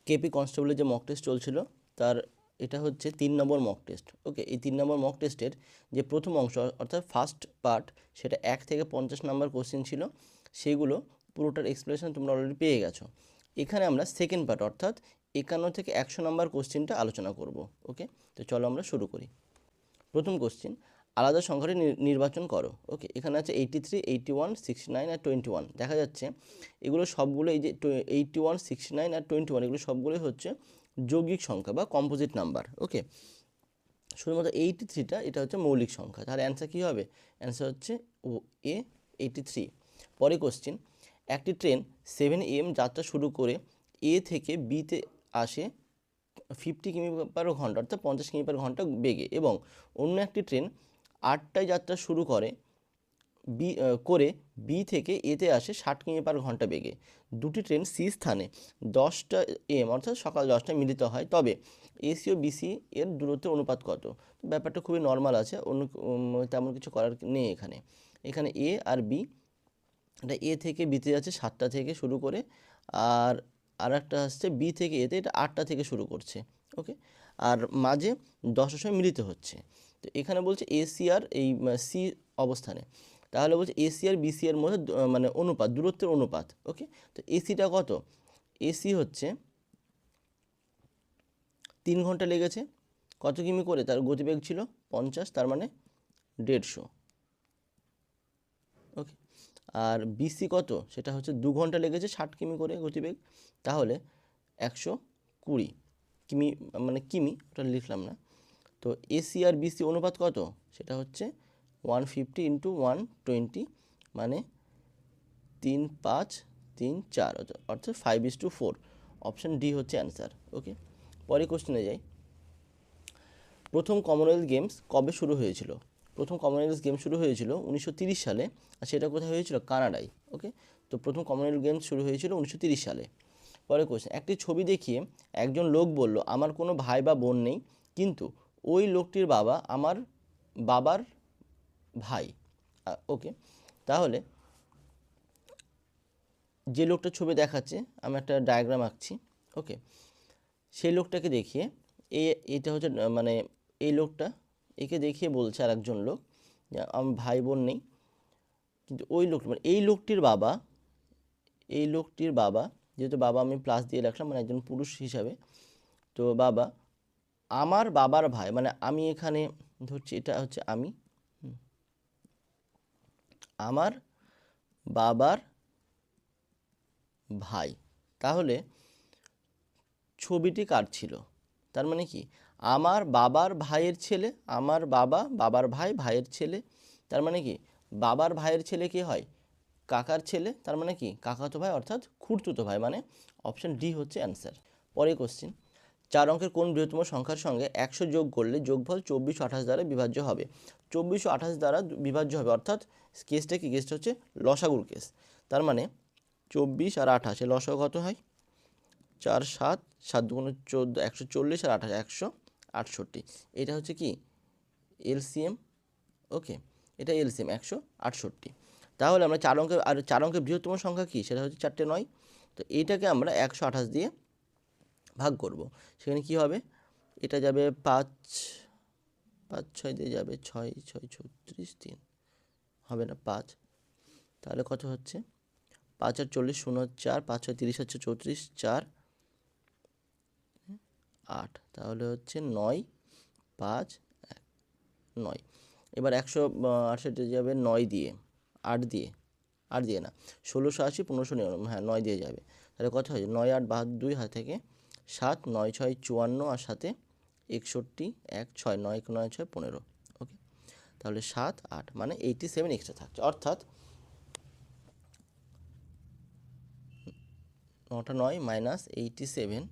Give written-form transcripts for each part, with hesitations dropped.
KP কনস্টেবলের যে mock test চলছিল তার এটা হচ্ছে 3 নম্বর মক টেস্ট। ওকে, এই 3 নম্বর মক টেস্টের যে প্রথম অংশ অর্থাৎ ফার্স্ট পার্ট, সেটা 1 থেকে 50 নম্বর কোশ্চেন ছিল, সেগুলো পুরোটার এক্সপ্লেনেশন তোমরা অলরেডি পেয়ে গেছো। এখানে আমরা সেকেন্ড পার্ট অর্থাৎ 51 থেকে 100 নম্বর কোশ্চেনটা আলোচনা করব। ওকে, তো চলো আমরা শুরু করি। প্রথম কোশ্চেন, আলাদা সংখ্যাটি নির্বাচন করো। ওকে, এখানে আছে 83, 81, 69 আর 21। দেখা যাচ্ছে এগুলো সবগুলো, এই যে 81, 69 আর 21, এগুলো সবগুলোই হচ্ছে যৌগিক সংখ্যা বা কম্পোজিট নাম্বার। ওকে, শুধুমাত্র 83টা এটা হচ্ছে মৌলিক সংখ্যা। তাহলে অ্যান্সার কী হবে? অ্যান্সার হচ্ছে এ 83। পরে কোশ্চেন, একটি ট্রেন 7 AM যাত্রা শুরু করে এ থেকে বিতে আসে 50 কিমি পার ঘন্টা অর্থাৎ 50 কিমি পার ঘন্টা বেগে, এবং অন্য একটি ট্রেন 8টায় যাত্রা শুরু করে বি থেকে এতে আসে 60 কিমি পার ঘন্টা বেগে। দুটি ট্রেন সি স্থানে 10টা AM অর্থাৎ সকাল 10টায় মিলিত হয়, তবে এসি ও বিসি এর দূরত্বের অনুপাত কত? ব্যাপারটা খুবই নর্মাল আছে, অন্য তেমন কিছু করার নেই। এখানে এ আর বি, এটা এ থেকে বিতে যাচ্ছে 7টা থেকে শুরু করে, আর একটা আসছে বি থেকে এতে, এটা 8টা থেকে শুরু করছে। ওকে, আর মাঝে 10টার সময় মিলিত হচ্ছে। তো এখানে বলছে এসি আর এই সি অবস্থানে, তাহলে বলছে এসি আর বিসি এর মধ্যে মানে অনুপাত, দূরত্বের অনুপাত। ওকে, তো এসিটা কত? এসি হচ্ছে 3 ঘন্টা লেগেছে, কত কিমি করে তার গতিবেগ ছিল 50, তার মানে 150। ওকে, আর বিসি কত? সেটা হচ্ছে 2 ঘন্টা লেগেছে, 60 কিমি করে গতিবেগ, তাহলে 120 কিমি, মানে কিমি, ওটা লিখলাম না। তো এসি আর বিসি অনুপাত কত? সেটা হচ্ছে 150 ইন্টু 120, মানে 3, 5, 3, 4, অর্থাৎ 5:4। অপশান ডি হচ্ছে অ্যান্সার। ওকে, পরে কোশ্চেনে যাই। প্রথম কমনওয়েলথ গেমস কবে শুরু হয়েছিল? প্রথম কমনওয়েলথ গেমস শুরু হয়েছিল 1930 সালে, আর সেটা কোথায় হয়েছিল? কানাডায়। ওকে, তো প্রথম কমনওয়েলথ গেমস শুরু হয়েছিল 1930 সালে। পরে কোশ্চেন, একটি ছবি দেখিয়ে একজন লোক বলল, আমার কোনো ভাই বা বোন নেই, কিন্তু ওই লোকটির বাবা আমার বাবার ভাই। ওকে, তাহলে যে লোকটা ছবি দেখাচ্ছে, আমি একটা ডায়াগ্রাম আঁকছি। ওকে, সেই লোকটাকে দেখিয়ে এটা হচ্ছে মানে এই লোকটা, একে দেখিয়ে বলছে আর একজন লোক যে আমার ভাই বোন নেই, কিন্তু ওই লোকটা মানে এই লোকটির বাবা, যেহেতু বাবা আমি প্লাস দিয়ে রাখলাম মানে একজন পুরুষ হিসাবে, তো বাবা আমার বাবার ভাই, মানে আমি এখানে ধরছি এটা হচ্ছে আমি, আমার বাবার ভাই। তাহলে ছবিটি কার ছিল? তার মানে কি, আমার বাবার ভাইয়ের ছেলে, আমার বাবা, বাবার ভাই, ভাইয়ের ছেলে, তার মানে কি বাবার ভাইয়ের ছেলে কি হয়? কাকার ছেলে, তার মানে কি কাকাতো ভাই অর্থাৎ খুড়তুতো ভাই, মানে অপশান ডি হচ্ছে অ্যান্সার। পরে কোশ্চিন, 4 অঙ্কের কোন বৃহত্তম সংখ্যার সঙ্গে 100 যোগ করলে যোগফল 2428 দ্বারা বিভাজ্য হবে? 2428 দ্বারা বিভাজ্য হবে, অর্থাৎ কেসটা কি? কেসটা হচ্ছে লসাগুর কেস। তার মানে 24 আর 28 এর লসাগু কত হয়? 4, 7, 7 দুগুণে 14, 140 আর 28, 168। এটা হচ্ছে কি এলসিএম। ওকে, এটা এলসিএম 168। তাহলে আমরা 4 অঙ্কের বৃহত্তম সংখ্যা কি? সেটা হচ্ছে 4টে 9। তো এইটাকে আমরা 128 দিয়ে ভাগ করব। সেখানে কি হবে? এটা যাবে 5, 5, 6 দিয়ে যাবে 6, 6, 36, 3 হবে না 5, তাহলে কত হচ্ছে? 5 আর 40, 0, 4, 5, 6, 30 হচ্ছে 34, 4, 8, তাহলে হচ্ছে 9, 5, 1, 9। এবার 168 যাবে 9 দিয়ে, 8 দিয়ে, 8 দিয়ে না, 1680, 1599, হ্যাঁ 9 দিয়ে যাবে। তাহলে কত হয়? 9, 8, 72, হাত থেকে 7, 9, 6, 54, আর সাথে 61, 1, 6, 9, 9, 6, 15। ওকে, তাহলে 7, 8 মানে 87 এক্সট্রা থাকছে, অর্থাৎ 9টা 9 মাইনাস 87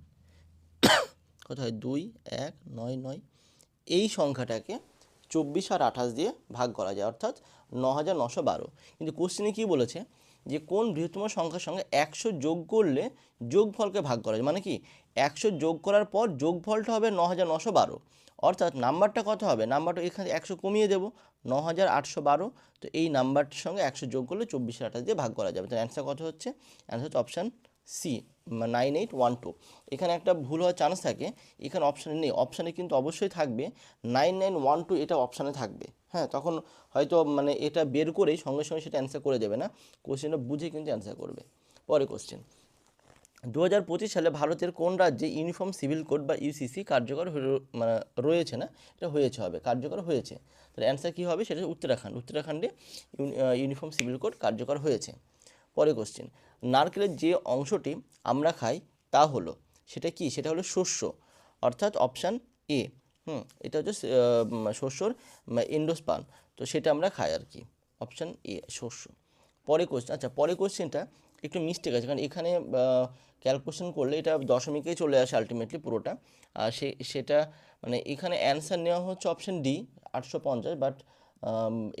কত হয়? 2, 1, 9, 9। এই সংখ্যাটাকে 24 আর 28 দিয়ে ভাগ করা যায়, অর্থাৎ 9912। কিন্তু কোশ্চেনে কী বলেছে? যে কোন বৃহত্তম সংখ্যার সঙ্গে 100 যোগ করলে যোগফলকে ভাগ করা যায়, মানে কি 100 যোগ করার পর যোগফলটা হবে 9912, অর্থাৎ নাম্বারটা কত হবে? নাম্বারটা এখানে 100 কমিয়ে দেবো, 9812। তো এই নাম্বারটির সঙ্গে 100 যোগ করলে 24 আর 28 দিয়ে ভাগ করা যাবে। তো অ্যান্সার কত হচ্ছে? অ্যান্সার হচ্ছে অপশান সি, 9812। এখানে একটা ভুল হওয়ার চান্স থাকে, এখানে অপশানে নেই, অপশানে কিন্তু অবশ্যই থাকবে 9912, এটা অপশানে থাকবে। হ্যাঁ, তখন হয়তো মানে এটা বের করেই সঙ্গে সঙ্গে সেটা অ্যান্সার করে দেবে না, কোশ্চেনটা বুঝে কিন্তু অ্যান্সার করবে। পরে কোশ্চেন, 2025 সালে ভারতের কোন রাজ্যে ইউনিফর্ম সিভিল কোড বা ইউসিসি কার্যকর মানে রয়েছে না, এটা হয়েছে হবে, কার্যকর হয়েছে, তাহলে অ্যান্সার কী হবে, সেটা উত্তরাখণ্ড। উত্তরাখণ্ডে ইউনিফর্ম সিভিল কোড কার্যকর হয়েছে। পরে কোশ্চেন, নারকেলের যে অংশটি আমরা খাই তা হলো, সেটা কি, সেটা হলো শস্য, অর্থাৎ অপশান এ। এটা হচ্ছে শস্যর এন্ডোস্পার্ম, তো সেটা আমরা খাই আর কি, অপশান এ শস্য। পরে কোশ্চেন, আচ্ছা পরে কোশ্চেনটা একটু মিস্টেক আছে, কারণ এখানে ক্যালকুলেশন করলে এটা দশমিকেই চলে আসে আলটিমেটলি পুরোটা, আর সেটা মানে এখানে অ্যান্সার নেওয়া হচ্ছে অপশান ডি 850, বাট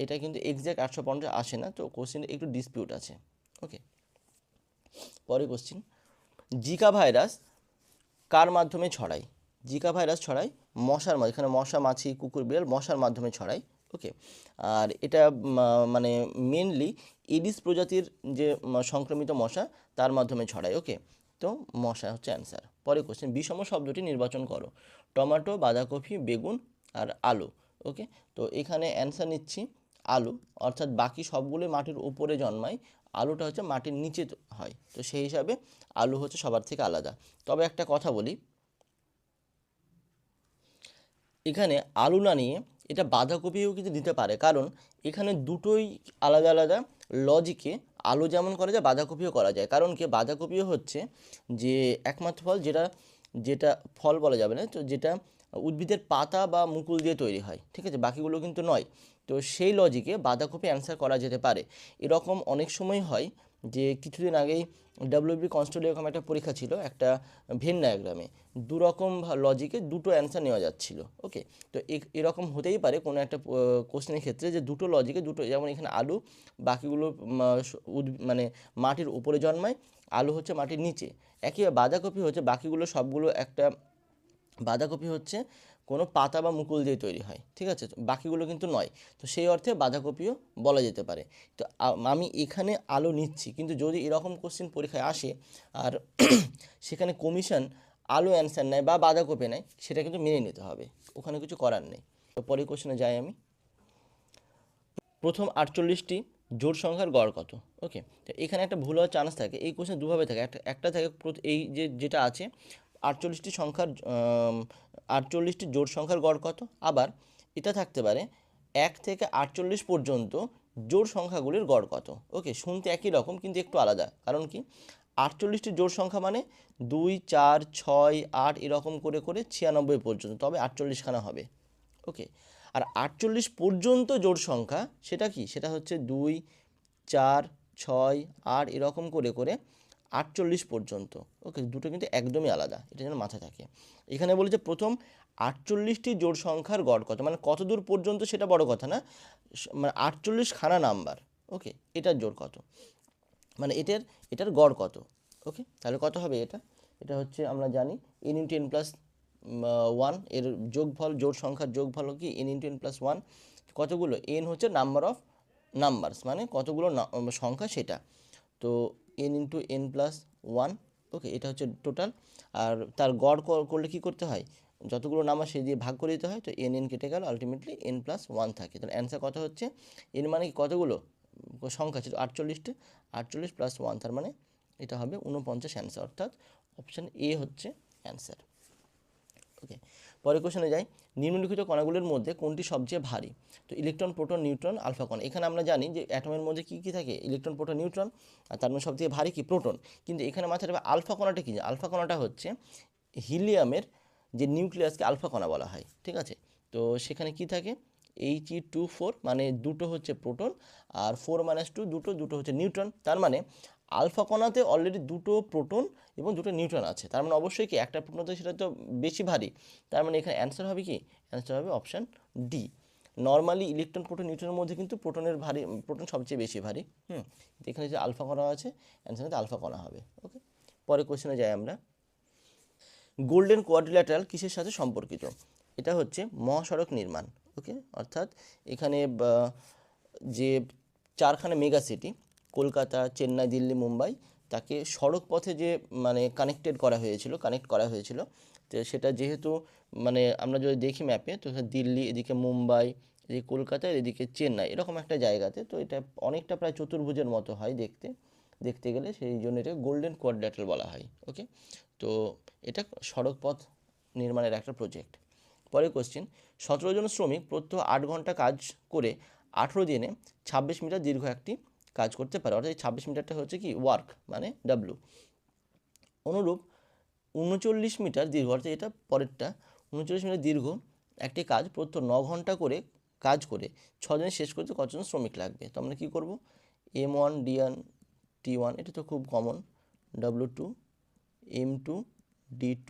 এটা কিন্তু এক্স্যাক্ট 850 আসে না, তো কোশ্চেনে একটু ডিসপিউট আছে। ওকে, পরে কোশ্চেন, জিকা ভাইরাস কার মাধ্যমে ছড়ায়? জিকা ভাইরাস ছড়ায় মশার মাধ্যমে, এখানে মশা, মাছি, কুকুর, বিড়াল মশার মাধ্যমে ছড়ায়। ওকে, আর এটা মানে মেনলি এডিস প্রজাতির যে সংক্রমিত মশা তার মাধ্যমে ছড়ায়। ওকে, তো মশা হচ্ছে অ্যান্সার। পরে কোশ্চেন, বিষম শব্দটি নির্বাচন করো, টমেটো, বাঁধাকপি, বেগুন আর আলু। ওকে, তো এখানে অ্যান্সার নিচ্ছি আলু, অর্থাৎ বাকি সবগুলো মাটির উপরে জন্মায়, আলুটা হচ্ছে মাটির নিচে হয়, তো সেই হিসাবে আলু হচ্ছে সবার থেকে আলাদা। তবে একটা কথা বলি, এখানে আলু না নিয়ে এটা বাঁধাকপিও কিন্তু দিতে পারে, কারণ এখানে দুটোই আলাদা আলাদা লজিকে আলু যেমন করা যায় বাঁধাকপিও করা যায়। কারণ কি, বাঁধাকপিও হচ্ছে যে একমাত্র ফল যেটা, যেটা ফল বলা যাবে না, তো যেটা উদ্ভিদের পাতা বা মুকুল দিয়ে তৈরি হয়, ঠিক আছে, বাকিগুলো কিন্তু নয়। তো সেই লজিকে বাঁধাকপি অ্যান্সার করা যেতে পারে। এরকম অনেক সময় হয় যে কিছুদিন আগেই ডাব্লিউবি কনস্টেবল এরকম একটা পরীক্ষা ছিল একটা ভেন ডায়াগ্রামে, দুরকম লজিকে দুটো অ্যান্সার নেওয়া যাচ্ছিল। ওকে, তো এরকম হতেই পারে কোনো একটা কোশ্চেনের ক্ষেত্রে যে দুটো লজিকে দুটো, যেমন এখানে আলু বাকিগুলো মানে মাটির উপরে জন্মায়, আলু হচ্ছে মাটির নিচে। একইভাবে বাঁধাকপি হচ্ছে বাকিগুলো সবগুলো একটা, বাঁধাকপি হচ্ছে কোনো পাতা বা মুকুল দিয়ে তৈরি হয়, ঠিক আছে, বাকিগুলো কিন্তু নয়, তো সেই অর্থে বাঁধাকপিও বলা যেতে পারে। তো আমি এখানে আলু নিচ্ছি, কিন্তু যদি এরকম কোশ্চেন পরীক্ষায় আসে আর সেখানে কমিশন আলু অ্যান্সার নেয় বা বাঁধাকপি নেয়, সেটা কিন্তু মেনে নিতে হবে, ওখানে কিছু করার নেই। তো পরের কোশ্চেনে যাই আমি, প্রথম 48টি জোড় সংখ্যার গড় কত? ওকে, তো এখানে একটা ভুল হওয়ার চান্স থাকে, এই কোশ্চেন দুভাবে থাকে, একটা থাকে এই যে যেটা আছে 48টি সংখ্যার 48টি জোড় সংখ্যার গড় কত, আবার এটা থাকতে পারে 1 থেকে 48 পর্যন্ত জোড় সংখ্যাগুলির গড় কত। ওকে, শুনতে একই রকম কিন্তু একটু আলাদা, কারণ কি, 48টি জোড় সংখ্যা মানে 2, 4, 6, 8 এরকম করে করে 96 পর্যন্ত, তবে 48খানা হবে। ওকে, আর 48 পর্যন্ত জোড় সংখ্যা সেটা কি, সেটা হচ্ছে 2, 4, 6, 8 এরকম করে করে 48 পর্যন্ত। ওকে, দুটো কিন্তু একদমই আলাদা, এটা যেন মাথায় থাকে। এখানে বলেছে প্রথম 48টি জোড় সংখ্যার গড় কত, মানে কত দূর পর্যন্ত সেটা বড় কথা না, মানে 48খানা নাম্বার। ওকে, এটার জোড় কত, মানে এটার গড় কত। ওকে, তাহলে কত হবে এটা, এটা হচ্ছে আমরা জানি n ইন্টু n প্লাস 1 এর যোগফল, জোড় সংখ্যার যোগফল কি n ইন্টু n প্লাস 1, কতগুলো, n হচ্ছে নাম্বার অফ নাম্বারস, মানে কতগুলো সংখ্যা সেটা, তো n ইন্টু n প্লাস 1। ওকে, এটা হচ্ছে টোটাল, আর তার গড় করলে কি করতে হয়, যতগুলো নাম্বার সেই দিয়ে ভাগ করে দিতে হয়, তো n কেটে গেল, আলটিমেটলি n প্লাস 1 থাকে, তাহলে অ্যান্সার কত হচ্ছে, n মানে কি কতগুলো সংখ্যা ছিল 48টি, 48 প্লাস 1, তার মানে এটা হবে 49 অ্যান্সার, অর্থাৎ অপশান এ হচ্ছে অ্যান্সার। ওকে, পরের কোশ্চেনে যাই, নিম্নলিখিত কণাগুলির মধ্যে কোনটি সবচেয়ে ভারী? তো ইলেকট্রন, প্রোটন, নিউট্রন, আলফা কণা। এখানে আমরা জানি যে অ্যাটমের মধ্যে কী কী থাকে, ইলেকট্রন, প্রোটন, নিউট্রন, আর তার মধ্যে সবথেকে ভারী কি, প্রোটন। কিন্তু এখানে মাথায় রাখবে আলফা কণাটা কী, আলফা কণাটা হচ্ছে হিলিয়ামের যে নিউক্লিয়াসকে আলফা কণা বলা হয়, ঠিক আছে, তো সেখানে কি থাকে He2 4, মানে দুটো হচ্ছে প্রোটন, আর 4 - 2 দুটো, দুটো হচ্ছে নিউট্রন, তার মানে আলফা কণাতে অলরেডি দুটো প্রোটন এবং দুটো নিউট্রন আছে, তার মানে অবশ্যই কি একটা প্রোটন সেটা তো বেশি ভারী, তার মানে এখানে অ্যান্সার হবে কি, অ্যান্সার হবে option D. Normally electron, proton, নিউট্রনের মধ্যে কিন্তু প্রোটনের ভারী, প্রোটন সবচেয়ে বেশি ভারী। এখানে যে আলফা কণা আছে, অ্যান্সার হচ্ছে আলফা কণা হবে। ওকে, পরের কোশ্চেনে যাই আমরা, গোল্ডেন কোয়াড্রিল্যাটারাল কিসের সাথে সম্পর্কিত? এটা হচ্ছে মহাসড়ক নির্মাণ। ওকে, অর্থাৎ এখানে যে চারখানা মেগা সিটি, কলকাতা, চেন্নাই, দিল্লি, মুম্বাই, তাকে সড়ক পথে যে মানে কানেক্ট করা হয়েছিল, তো সেটা যেহেতু মানে আমরা যদি দেখি ম্যাপে, তো দিল্লি, এদিকে মুম্বাই, এদিকে কলকাতা, এদিকে চেন্নাই, এরকম একটা জায়গাতে, তো এটা অনেকটা প্রায় চতুর্ভুজের মতো হয় দেখতে গেলে, সেই জন্য এটা গোল্ডেন কোয়াড্রিল্যাটারাল বলা হয়। ওকে, তো এটা সড়ক পথ নির্মাণের একটা প্রজেক্ট। পরের কোশ্চেন, 17 জন শ্রমিক প্রত্যহ 8 ঘন্টা কাজ করে 18 দিনে 26 মিটার দীর্ঘ একটি কাজ করতে পারে, অর্থাৎ 26 মিটারটা হচ্ছে কি ওয়ার্ক মানে ডাব্লু। অনুরূপ 39 মিটার দীর্ঘ, অর্থাৎ এটা পরেরটা, 39 মিটার দীর্ঘ একটি কাজ প্রত্যহ 9 ঘন্টা করে কাজ করে 6 দিনে শেষ করতে কতজন শ্রমিক লাগবে? তো আমরা কী করব, M1 D1 T1 এটা তো খুব common, W2 M2 D2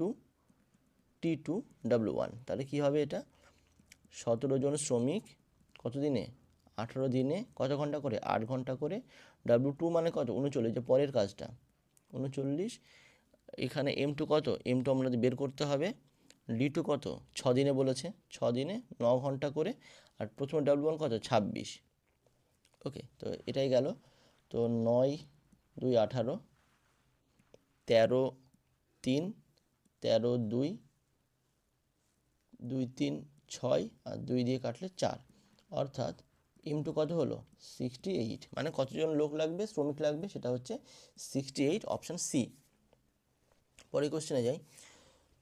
T2 W1, তাহলে কী হবে এটা, 17 জন শ্রমিক কত দিনে, 18 দিনে কত ঘন্টা করে, 8 ঘন্টা করে, W2 মানে কত 39, যে পরের কাজটা 39, এখানে M2 কত, M2 আমাদের বের করতে হবে, D2 কত 6 দিনে বলেছে, 6 দিনে 9 ঘন্টা করে, আর প্রথমে W1 কত 26। ওকে, তো এটাই গেল। তো 9 2 18, 13 3, 13 2 2 3 6, আর 2 দিয়ে কাটলে 4, অর্থাৎ M2 কত হলো 68, মানে কতজন লোক লাগবে, শ্রমিক লাগবে, সেটা হচ্ছে 68, অপশান সি। পরের কোশ্চেনে যাই,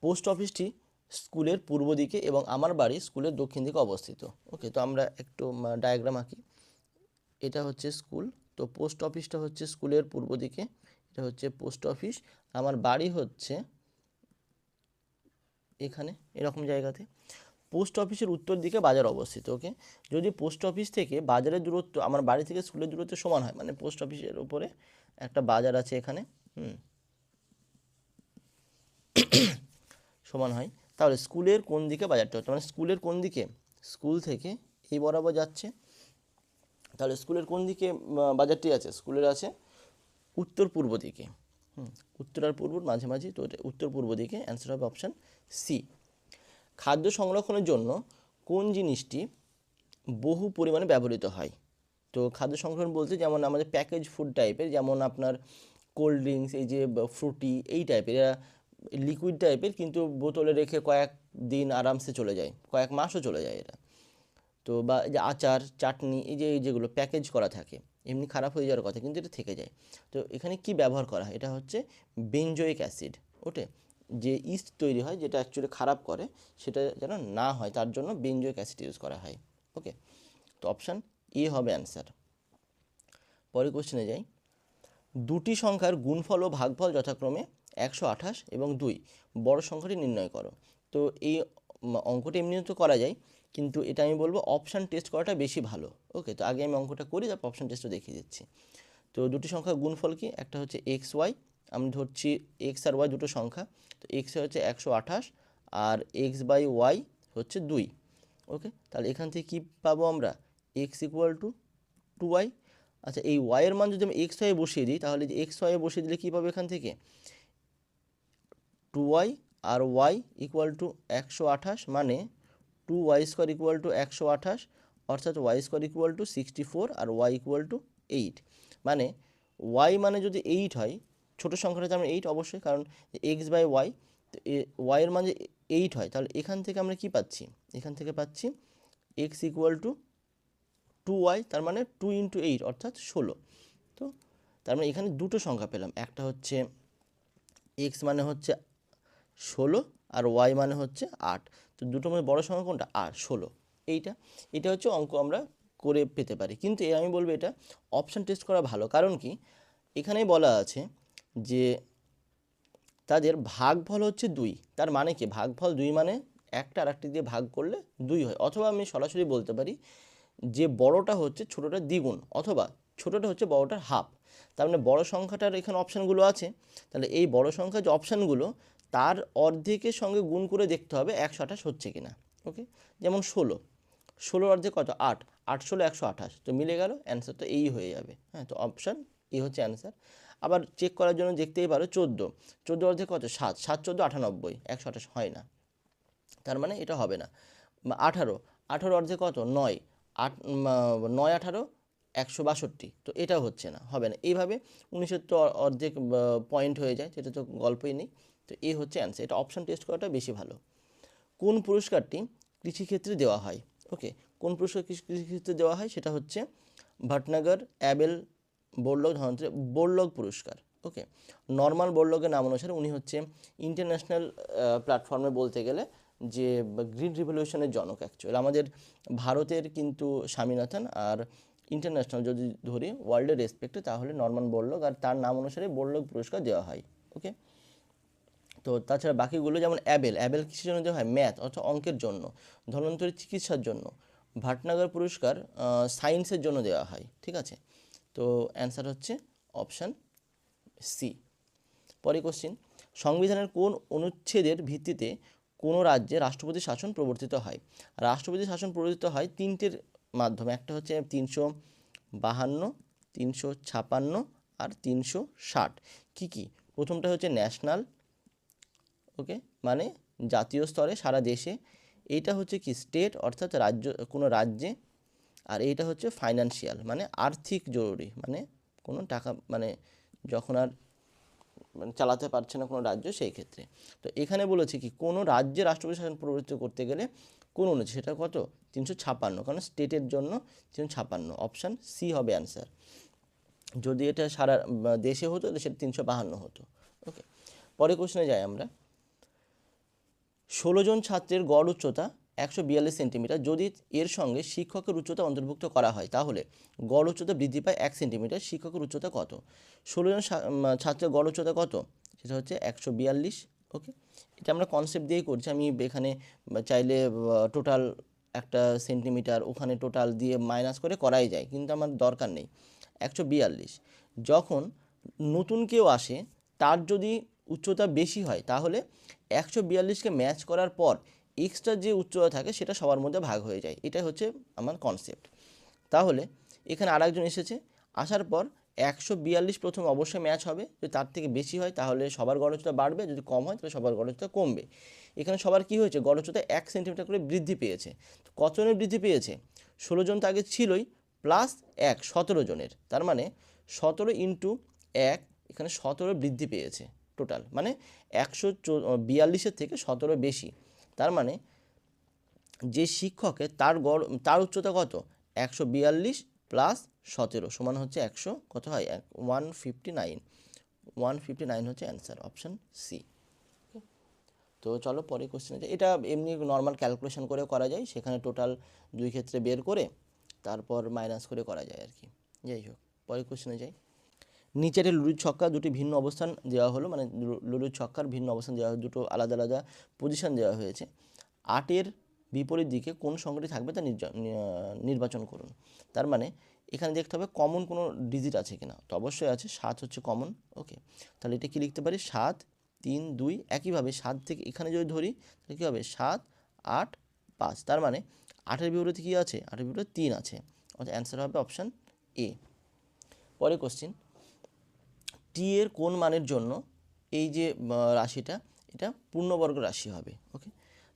পোস্ট অফিসটি স্কুলের পূর্ব দিকে এবং আমার বাড়ি স্কুলের দক্ষিণ দিকে অবস্থিত। ওকে, তো আমরা একটু ডায়াগ্রাম আঁকি। এটা হচ্ছে স্কুল, তো পোস্ট অফিসটা হচ্ছে স্কুলের পূর্ব দিকে, এটা হচ্ছে পোস্ট অফিস, আমার বাড়ি হচ্ছে এখানে এরকম জায়গাতে। পোস্ট অফিসের উত্তর দিকে বাজার অবস্থিত। ওকে, যদি পোস্ট অফিস থেকে বাজারের দূরত্ব আমার বাড়ি থেকে স্কুলের দূরত্ব সমান হয়, মানে পোস্ট অফিসের উপরে একটা বাজার আছে এখানে, সমান হয়, তাহলে স্কুলের কোন দিকে বাজারটা হচ্ছে, মানে স্কুলের কোন দিকে, স্কুল থেকে এই বরাবর যাচ্ছে, তাহলে স্কুলের কোন দিকে বাজারটি আছে, স্কুলের আছে উত্তর পূর্ব দিকে, উত্তর আর পূর্বর মাঝামাঝি, তো উত্তর পূর্ব দিকে, অ্যান্সার হবে অপশান সি। খাদ্য সংরক্ষণের জন্য কোন জিনিসটি বহু পরিমাণে ব্যবহৃত হয়? তো খাদ্য সংরক্ষণ বলতে যেমন আমাদের প্যাকেজ ফুড টাইপের, যেমন আপনার কোল্ড ড্রিঙ্কস, এই যে ফ্রুটি এই টাইপের, এরা লিকুইড টাইপের, কিন্তু বোতলে রেখে কয়েক দিন আরামসে চলে যায়, কয়েক মাসও চলে যায় এটা। তো বা এই যে আচার, চাটনি, এই যে যেগুলো প্যাকেজ করা থাকে, এমনি খারাপ হয়ে যাওয়ার কথা, কিন্তু এটা থেকে যায়। তো এখানে কি ব্যবহার করা হয়, এটা হচ্ছে বেনজোইক অ্যাসিড। ওকে, যে ইস্ট তৈরি হয়, যেটা অ্যাকচুয়ালি খারাপ করে, সেটা যেন না হয় তার জন্য বেনজোইক অ্যাসিড ইউজ করা হয়। ওকে, তো অপশান এ হবে অ্যান্সার। পরের কোশ্চেনে যাই, দুটি সংখ্যার গুণফল ও ভাগফল যথাক্রমে 128 এবং 2, বড় সংখ্যাটি নির্ণয় করো। তো এই অঙ্কটা এমনিও তো করা যায়, কিন্তু এটা আমি বলবো অপশান টেস্ট করাটা বেশি ভালো। ওকে, তো আগে আমি অঙ্কটা করি, তারপর অপশান টেস্টও দেখিয়ে দিচ্ছি। তো দুটি সংখ্যার গুণফল কি, একটা হচ্ছে এক্স ওয়াই, আমি ধরছি এক্স আর ওয়াই দুটো সংখ্যা, তো এক্স হচ্ছে 128 আর এক্স বাই ওয়াই হচ্ছে 2। ওকে, তাহলে এখান থেকে কী পাবো আমরা, এক্স ইকুয়াল টু 2y। আচ্ছা, এই ওয়াইয়ের মান যদি আমি এক্স ওয়াই বসিয়ে দিই, তাহলে যে এক্স ওয়াই বসিয়ে দিলে কী পাবো, এখান থেকে 2y আর ওয়াই ইকুয়াল টু 128, মানে 2y² ইকুয়াল টু 128, অর্থাৎ y² ইকুয়াল টু 64 আর y ইকুয়াল টু 8। মানে y মানে যদি 8 হয়, ছোটো সংখ্যাটা যেমন 8 অবশ্যই, কারণ এক্স বাই ওয়াই, তো ওয়াইয়ের মান যে 8 হয়, তাহলে এখান থেকে আমরা কি পাচ্ছি, এখান থেকে পাচ্ছি এক্স ইকুয়াল টু 2y, তার মানে 2 × 8 অর্থাৎ 16। তো তার মানে এখানে দুটো সংখ্যা পেলাম, একটা হচ্ছে এক্স মানে হচ্ছে 16 আর ওয়াই মানে হচ্ছে 8। তো দুটো মধ্যে বড় সংখ্যা কোনটা, 16। এটা হচ্ছে অঙ্ক আমরা করে পেতে পারি, কিন্তু আমি বলবো এটা অপশান টেস্ট করা ভালো। কারণ কি, এখানেই বলা আছে যে তাদের ভাগফল হচ্ছে 2, তার মানে কি, ভাগফল 2 মানে একটা আর একটি দিয়ে ভাগ করলে 2 হয়, অথবা আমি সরাসরি বলতে পারি যে বড়টা হচ্ছে ছোটোটার দ্বিগুণ, অথবা ছোটোটা হচ্ছে বড়টার হাফ। তার মানে বড় সংখ্যাটার এখানে অপশানগুলো আছে, তাহলে এই বড় সংখ্যার যে অপশানগুলো, তার অর্ধেকের সঙ্গে গুণ করে দেখতে হবে 128 হচ্ছে কিনা। ওকে, যেমন 16 অর্ধেক কত, 8, 8 16 128, তো মিলে গেল, অ্যান্সার তো এই হয়ে যাবে। হ্যাঁ, তো অপশান এই হচ্ছে অ্যান্সার। আবার চেক করার জন্য দেখতেই পারো 14 অর্ধেক কত, 7, 7 14 98, 128 হয় না, তার মানে এটা হবে না। 18 অর্ধেক কত, 9, 9 18 162, তো এটাও হচ্ছে না, হবে না। এইভাবে 19-এর তো অর্ধেক পয়েন্ট হয়ে যায়, সেটা তো গল্পই নেই। তো এই হচ্ছে অ্যান্সার। এটা অপশন টেস্ট করাটা বেশি ভালো। কোন পুরস্কারটি কৃষিক্ষেত্রে দেওয়া হয়? ওকে, কোন পুরস্কার কৃষিক্ষেত্রে দেওয়া হয় সেটা হচ্ছে ভটনাগর অ্যাবেল বোরলগ ধনন্ত্রী বোরলগ পুরস্কার। ওকে, নর্মাল বোরলগের নাম অনুসারে উনি হচ্ছে ইন্টারন্যাশনাল প্ল্যাটফর্মে বলতে গেলে যে গ্রিন রিভলিউশনের জনক অ্যাকচুয়ালি আমাদের ভারতের কিন্তু স্বামীনাথন, আর ইন্টারন্যাশনাল যদি ধরি ওয়ার্ল্ডের রেসপেক্টে তাহলে নর্মান বোরলগ, আর তার নাম অনুসারে বোরলগ পুরস্কার দেওয়া হয়। ওকে, তো তাছাড়া বাকিগুলো যেমন অ্যাবেল, অ্যাবেল কিসের জন্য দেওয়া হয়? ম্যাথ অর্থাৎ অঙ্কের জন্য। ধন্বন্তরী চিকিৎসার জন্য। ভাটনাগর পুরস্কার সায়েন্সের জন্য দেওয়া হয়। ঠিক আছে, তো অ্যান্সার হচ্ছে অপশান সি। পরে কোশ্চিন, সংবিধানের কোন অনুচ্ছেদের ভিত্তিতে কোনো রাজ্যে রাষ্ট্রপতি শাসন প্রবর্তিত হয়? রাষ্ট্রপতি শাসন প্রবর্তিত হয় তিনটের মাধ্যমে, একটা হচ্ছে 352, 356 আর 360। কী কী? প্রথমটা হচ্ছে ন্যাশনাল, ওকে, মানে জাতীয় স্তরে সারা দেশে। এইটা হচ্ছে কি স্টেট অর্থাৎ রাজ্য, কোনো রাজ্যে। আর এইটা হচ্ছে ফাইন্যান্সিয়াল, মানে আর্থিক জরুরি, মানে কোনো টাকা মানে যখন আর মানে চালাতে পারছে না কোনো রাজ্য সেই ক্ষেত্রে। তো এখানে বলেছে কি কোনো রাজ্যে রাষ্ট্রপতি শাসন প্রবর্তিত করতে গেলে কোন অনুচ্ছেদ, সেটা কত? 356, কারণ স্টেটের জন্য 356। অপশান সি হবে অ্যান্সার। যদি এটা সারা দেশে হতো তাহলে সেটা 352 হতো। ওকে, পরে কোশ্চেনে যাই আমরা। 16 জন ছাত্রের গড় উচ্চতা 142 সেন্টিমিটার, যদি এর সঙ্গে শিক্ষকের উচ্চতা অন্তর্ভুক্ত করা হয় তাহলে গড় উচ্চতা বৃদ্ধি পায় 1 সেন্টিমিটার। শিক্ষকের উচ্চতা কত? 16 জন ছাত্রের গড় উচ্চতা কত? সেটা হচ্ছে 142। ওকে, এটা আমরা কনসেপ্ট দিয়েই করছি। আমি এখানে চাইলে টোটাল একটা সেন্টিমিটার ওখানে টোটাল দিয়ে মাইনাস করে করাই যায়, কিন্তু আমার দরকার নেই। 142, যখন নতুন কেউ আসে তার যদি উচ্চতা বেশি হয় তাহলে 142কে ম্যাচ করার পর এক্সট্রা যে উচ্চতা থাকে সেটা সবার মধ্যে ভাগ হয়ে যায়। এটাই হচ্ছে আমার কনসেপ্ট। তাহলে এখানে আরেকজন এসেছে, আসার পর 142 প্রথমে অবশ্যই ম্যাচ হবে। যদি তার থেকে বেশি হয় তাহলে সবার গড় উচ্চতা বাড়বে, যদি কম হয় তাহলে সবার গড় উচ্চতা কমবে। এখানে সবার কি হয়েছে? গড় উচ্চতা 1 সেন্টিমিটার করে বৃদ্ধি পেয়েছে। কতজনের বৃদ্ধি পেয়েছে? 16 জন তো আগে ছিলই, প্লাস 1, 17 জনের। তার মানে 17 ইন্টু 1, এখানে 17 বৃদ্ধি পেয়েছে টোটাল, মানে 142-এর থেকে 17 বেশি। তার মানে যে শিক্ষকের তার উচ্চতা কত? 142 প্লাস 17 সমান হচ্ছে 100, কত হয়? 159। 159 হচ্ছে অ্যান্সার, অপশান সি। তো চলো পরে কোশ্চেনে যাই। এটা এমনি নর্মাল ক্যালকুলেশন করে করা যায়, সেখানে টোটাল দুই ক্ষেত্রে বের করে তারপর মাইনাস করে করা যায় আর কি। যাই হোক, পরে কোশ্চেনে যাই। নিচের লুডুর ছক্কা দুটি ভিন্ন অবস্থান দেওয়া হলো, মানে লুডুর ছক্কার ভিন্ন অবস্থান দেওয়া, দুটো আলাদা আলাদা পজিশন দেওয়া হয়েছে। 8-এর বিপরীত দিকে কোন সংখ্যাটি থাকবে তা নির্বাচন করুন। তার মানে এখানে দেখতে হবে কমন কোনো ডিজিট আছে কিনা, তো অবশ্যই আছে, 7 হচ্ছে কমন। ওকে, তাহলে এটা কি লিখতে পারি? 7, 3, 2। একইভাবে 7 থেকে এখানে যদি ধরি তাহলে কী হবে? 7, 8, 5। তার মানে 8-এর বিপরীতে কী আছে? 8-এর বিপরীতে 3 আছে, অর্থাৎ অ্যান্সার হবে অপশান এ। পরে কোশ্চিন, টি এর কোন মানের জন্য এই যে রাশিটা এটা পূর্ণবর্গ রাশি হবে? ওকে,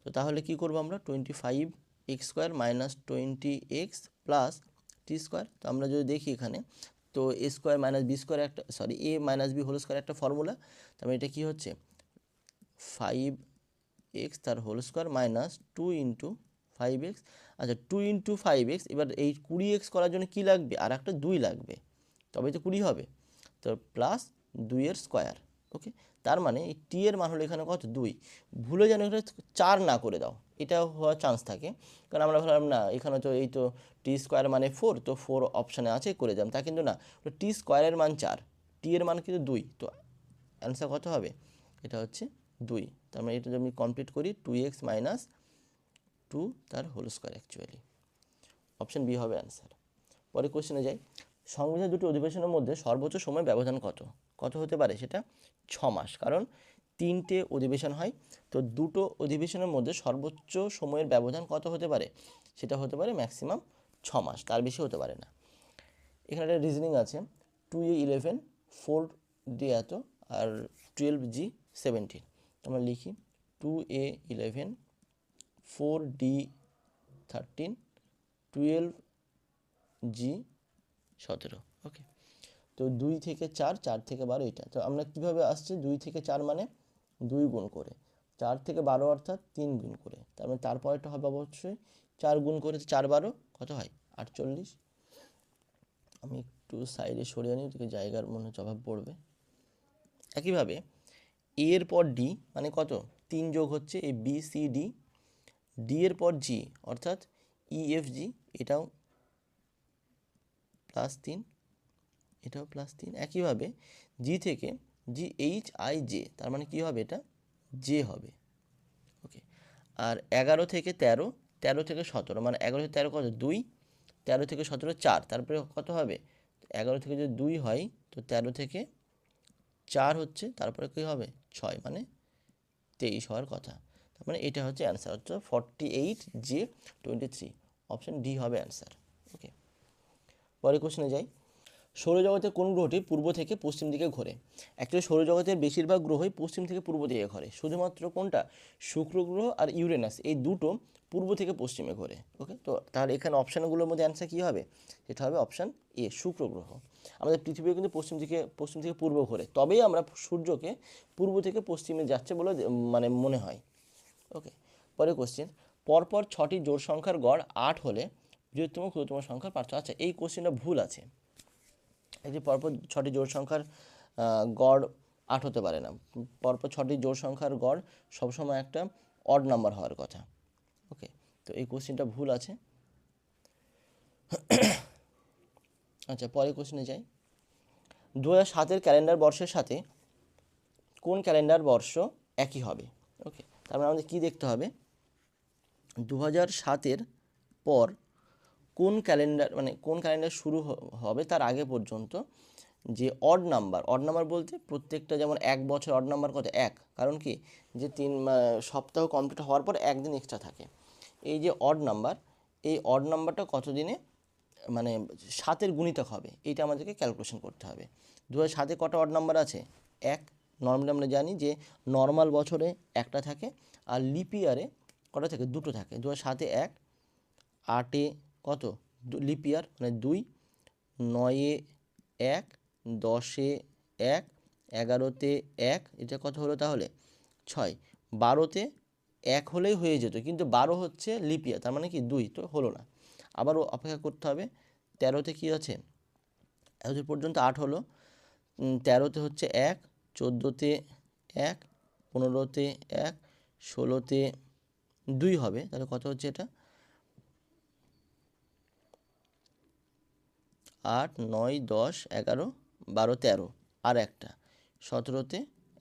তো তাহলে কি করব আমরা? 25x² মাইনাস 20x প্লাস টি স্কোয়ার। তো আমরা যদি দেখি এখানে, তো এ স্কোয়ার মাইনাস বি স্কোয়ার একটা, সরি, এ মাইনাস বি হোল স্কোয়ার একটা ফর্মুলা। তারপরে এটা কি হচ্ছে? 5x তার whole square minus 2 into 5x। আচ্ছা, 2 ইন্টু 5x, এবার এই 20x করার জন্য কি লাগবে? আর একটা 2 লাগবে, তবেই তো 20 হবে। তো প্লাস 2-এর স্কোয়ার। ওকে, তার মানে এই টি এর মান হলো এখানে কত? 2। ভুলে যেন এখানে 4 না করে দাও, এটা হওয়ার চান্স থাকে। কারণ আমরা ভাবলাম না এখানে তো এই তো টি স্কোয়ার মানে 4, তো 4 অপশানে আছে করে দিলাম, তা কিন্তু না। তো টি স্কোয়ারের মান 4, টি এর মান কিন্তু 2, তো অ্যান্সার কত হবে? এটা হচ্ছে 2। তার মানে এটা যদি আমি কমপ্লিট করি 2x মাইনাস 2 তার whole square, actually option B হবে অ্যান্সার। পরে কোশ্চেনে যাই। সংবিধান দুটি অধিবেশনের মধ্যে সর্বোচ্চ সময় ব্যবধান কত? কত হতে পারে? সেটা 6 মাস, কারণ 3টে অধিবেশন হয়। তো দুটো অধিবেশনের মধ্যে সর্বোচ্চ সময়ের ব্যবধান কত হতে পারে? সেটা হতে পারে ম্যাক্সিমাম 6 মাস, তার বেশি হতে পারে না। এখানে একটা রিজনিং আছে, 2A 11, 4D এত, আর 12G 17। আমরা লিখি 2A 11, 4D 13, 12G 17। ওকে, তো 2 থেকে 4, 4 থেকে 12 এটা। তো আমরা কীভাবে আসছে 2 থেকে 4 মানে 2 গুণ করে, 4 থেকে 12 অর্থাৎ 3 গুণ করে, তার মানে তারপরেরটা হবে অবশ্যই 4 গুণ করে, 4 12 কত হয় 48। আমি একটু সাইডে সরিয়ে নিই, থেকে জায়গার মনে হচ্ছে অভাব পড়বে। একইভাবে এ এর পর ডি মানে কত 3 যোগ হচ্ছে এই বি সি ডি, ডি এর পর জি অর্থাৎ ই এফ জি, এটাও +3, এটাও +3। একইভাবে জি থেকে জি এইচ আই জে, তার মানে কী হবে এটা জে হবে। ওকে, আর 11 থেকে 13, 13 থেকে 17 মানে 11 থেকে 13 কত 2, 13 থেকে 17 4, তারপরে কত হবে 11 থেকে যদি 2 হয় তো 13 থেকে 4 হচ্ছে, তারপরে কী হবে 6 মানে 23 হওয়ার কথা। তার মানে এটা হচ্ছে অ্যান্সার, হচ্ছে 48 জে 23, অপশান ডি হবে অ্যান্সার। ওকে, পরের কোশ্চেনে যাই। সৌরজগতের কোন গ্রহটি পূর্ব থেকে পশ্চিম দিকে ঘোরে? অ্যাকচুয়ালি সৌরজগতের বেশিরভাগ গ্রহই পশ্চিম থেকে পূর্ব দিকে ঘোরে, শুধুমাত্র কোনটা শুক্র গ্রহ আর ইউরেনাস এই দুটো পূর্ব থেকে পশ্চিমে ঘোরে। ওকে, তো তাহলে এখানে অপশানগুলোর মধ্যে অ্যান্সার কী হবে? সেটা হবে অপশান এ শুক্র গ্রহ। আমাদের পৃথিবীও কিন্তু পশ্চিম থেকে পূর্ব ঘোরে, তবেই আমরা সূর্যকে পূর্ব থেকে পশ্চিমে যাচ্ছে বলে মানে মনে হয়। ওকে, পরের কোশ্চেন, পরপর 6টি জোড় সংখ্যার গড় 8 হলে বৃহত্তম ক্ষুদ্রতম সংখ্যার পার্থক্য। আচ্ছা, এই কোশ্চেনটা ভুল আছে। এই যে পরপর 6টি জোড় সংখ্যার গড় 8 হতে পারে না, পরপর 6টি জোড় সংখ্যার গড় সবসময় একটা অড নাম্বার হওয়ার কথা। ওকে, তো এই কোশ্চেনটা ভুল আছে। আচ্ছা, পরের কোশ্চেনে যাই। 2007-এর ক্যালেন্ডার বর্ষের সাথে কোন ক্যালেন্ডার বর্ষ একই হবে? ওকে, তার মানে আমাদের কী দেখতে হবে 2007-এর পর কোন ক্যালেন্ডার শুরু হবে তার আগে পর্যন্ত যে অড নাম্বার বলতে প্রত্যেকটা, যেমন এক বছর অড নাম্বার কত 1, কারণ কি যে 3 সপ্তাহ কমপ্লিট হওয়ার পর একদিন এক্সট্রা থাকে। এই যে অড নাম্বার, এই অড নাম্বারটা কত দিনে মানে 7-এর গুণিতক হবে, এইটা আমাদেরকে ক্যালকুলেশন করতে হবে। 2007-এ কটা অড নাম্বার আছে 1, নর্মালি আমরা জানি যে নর্মাল বছরে একটা থাকে, আর লিপ ইয়ারে কটা থাকে 2টো থাকে। 2007-এ 1, 8-এ কত লিপ ইয়ার মানে 2, 9-এ 1, 10-এ 1, 11-তে 1, এটা কত হলো তাহলে 6, 12-তে 1 হলেই হয়ে যেত, কিন্তু 12 হচ্ছে লিপ ইয়ার, তার মানে কি 2, তো হলো না, আবারও অপেক্ষা করতে হবে। 13-তে কী আছে এত পর্যন্ত 8 হলো, 13-তে হচ্ছে 1, 14-তে 1, 15-তে 1, 16-তে 2 হবে, তাহলে কত হচ্ছে এটা 8, 9, 10, 11, 12, 13, আর একটা 17-তে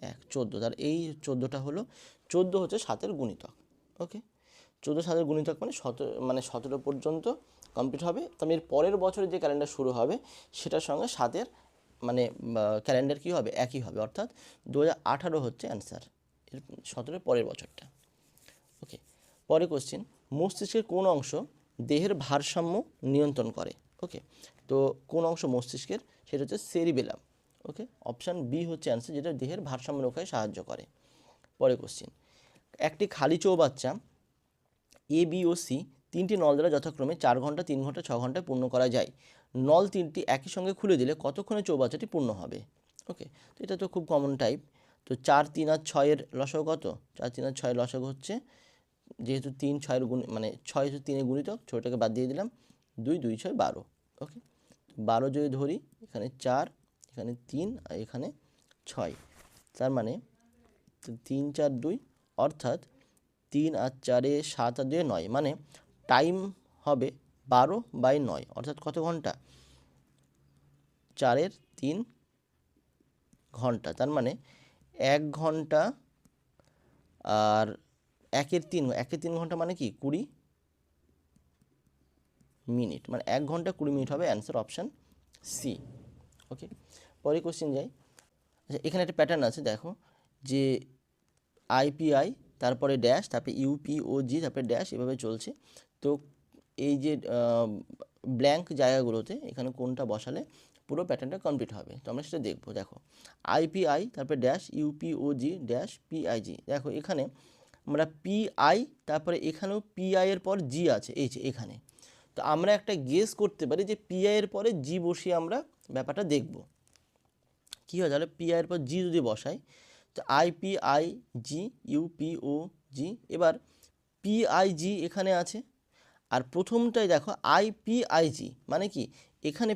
1, 14, তার এই 14টা হলো 14 হচ্ছে 7-এর গুণিতক। ওকে, 14 7-এর গুণিতক মানে 17 পর্যন্ত কমপ্লিট হবে। তবে এর পরের বছরে যে ক্যালেন্ডার শুরু হবে সেটার সঙ্গে 7-এর মানে ক্যালেন্ডার কী হবে একই হবে, অর্থাৎ 2018 হচ্ছে অ্যান্সার, এর 17-এর পরের বছরটা। ওকে, পরের কোশ্চেন, মস্তিষ্কের কোন অংশ দেহের ভারসাম্য নিয়ন্ত্রণ করে? ওকে, তো কোন অংশ মস্তিষ্কের, সেটা হচ্ছে সেরিবেলাম। ওকে, অপশান বি হচ্ছে অ্যান্সার, যেটা দেহের ভারসাম্য রক্ষায় সাহায্য করে। পরের কোশ্চেন, একটি খালি চৌবাচ্চা এ বি ও সি 3টি নল দ্বারা যথাক্রমে 4 ঘন্টা, 3 ঘন্টা, 6 ঘন্টায় পূর্ণ করা যায়। নল 3টি একই সঙ্গে খুলে দিলে কতক্ষণে চৌবাচ্চাটি পূর্ণ হবে? ওকে, তো এটা তো খুব কমন টাইপ। তো 4, 3 আর 6-এর লসাগু কত? 4, 3 আর 6-এর লসাগু হচ্ছে, যেহেতু 3 6-এর গুণ মানে 6 হচ্ছে 3-এর গুণিতক, ছোটোটাকে বাদ দিয়ে দিলাম, 2 2 6 12। ওকে, 12 যদি ধরি, এখানে 4, এখানে 3 আর এখানে 6, তার মানে 3 4 2, অর্থাৎ 3 আর 4-এ 7 আর 2-এ 9, মানে টাইম হবে 12/9, অর্থাৎ কত ঘন্টা 4-এর 3 ঘন্টা, তার মানে 1 ঘন্টা আর 1-এর 3 ঘন্টা মানে কি 20 মিনিট, মানে 1 ঘন্টা 20 মিনিট হবে অ্যান্সার, অপশান সি। ওকে, পরে কোশ্চেন যাই। আচ্ছা, এখানে একটা প্যাটার্ন আছে, দেখো যে আইপিআই, তারপরে ড্যাশ, তারপরে ইউপিওজি, তারপরে ড্যাশ, এভাবে চলছে। তো এই যে ব্ল্যাঙ্ক জায়গাগুলোতে এখানে কোনটা বসালে পুরো প্যাটার্নটা কমপ্লিট হবে, তো আমরা সেটা দেখবো। দেখো আইপিআই, তারপরে ড্যাশ, ইউপিওজি ড্যাশ, পিআইজি। দেখো এখানে আমরা পিআই, তারপরে এখানেও পিআই এর পর জি আছে, এই যে এখানে, তো আমরা একটা গেস করতে পারি যে পিআই এর পরে জি বসিয়ে আমরা ব্যাপারটা দেখব কী হয়। তাহলে পিআই এর পর জি যদি বসাই তো আই জি ইউপিও জি, এবার পিআইজি এখানে আছে, আর প্রথমটাই দেখো আইপিআইজি, মানে কি এখানে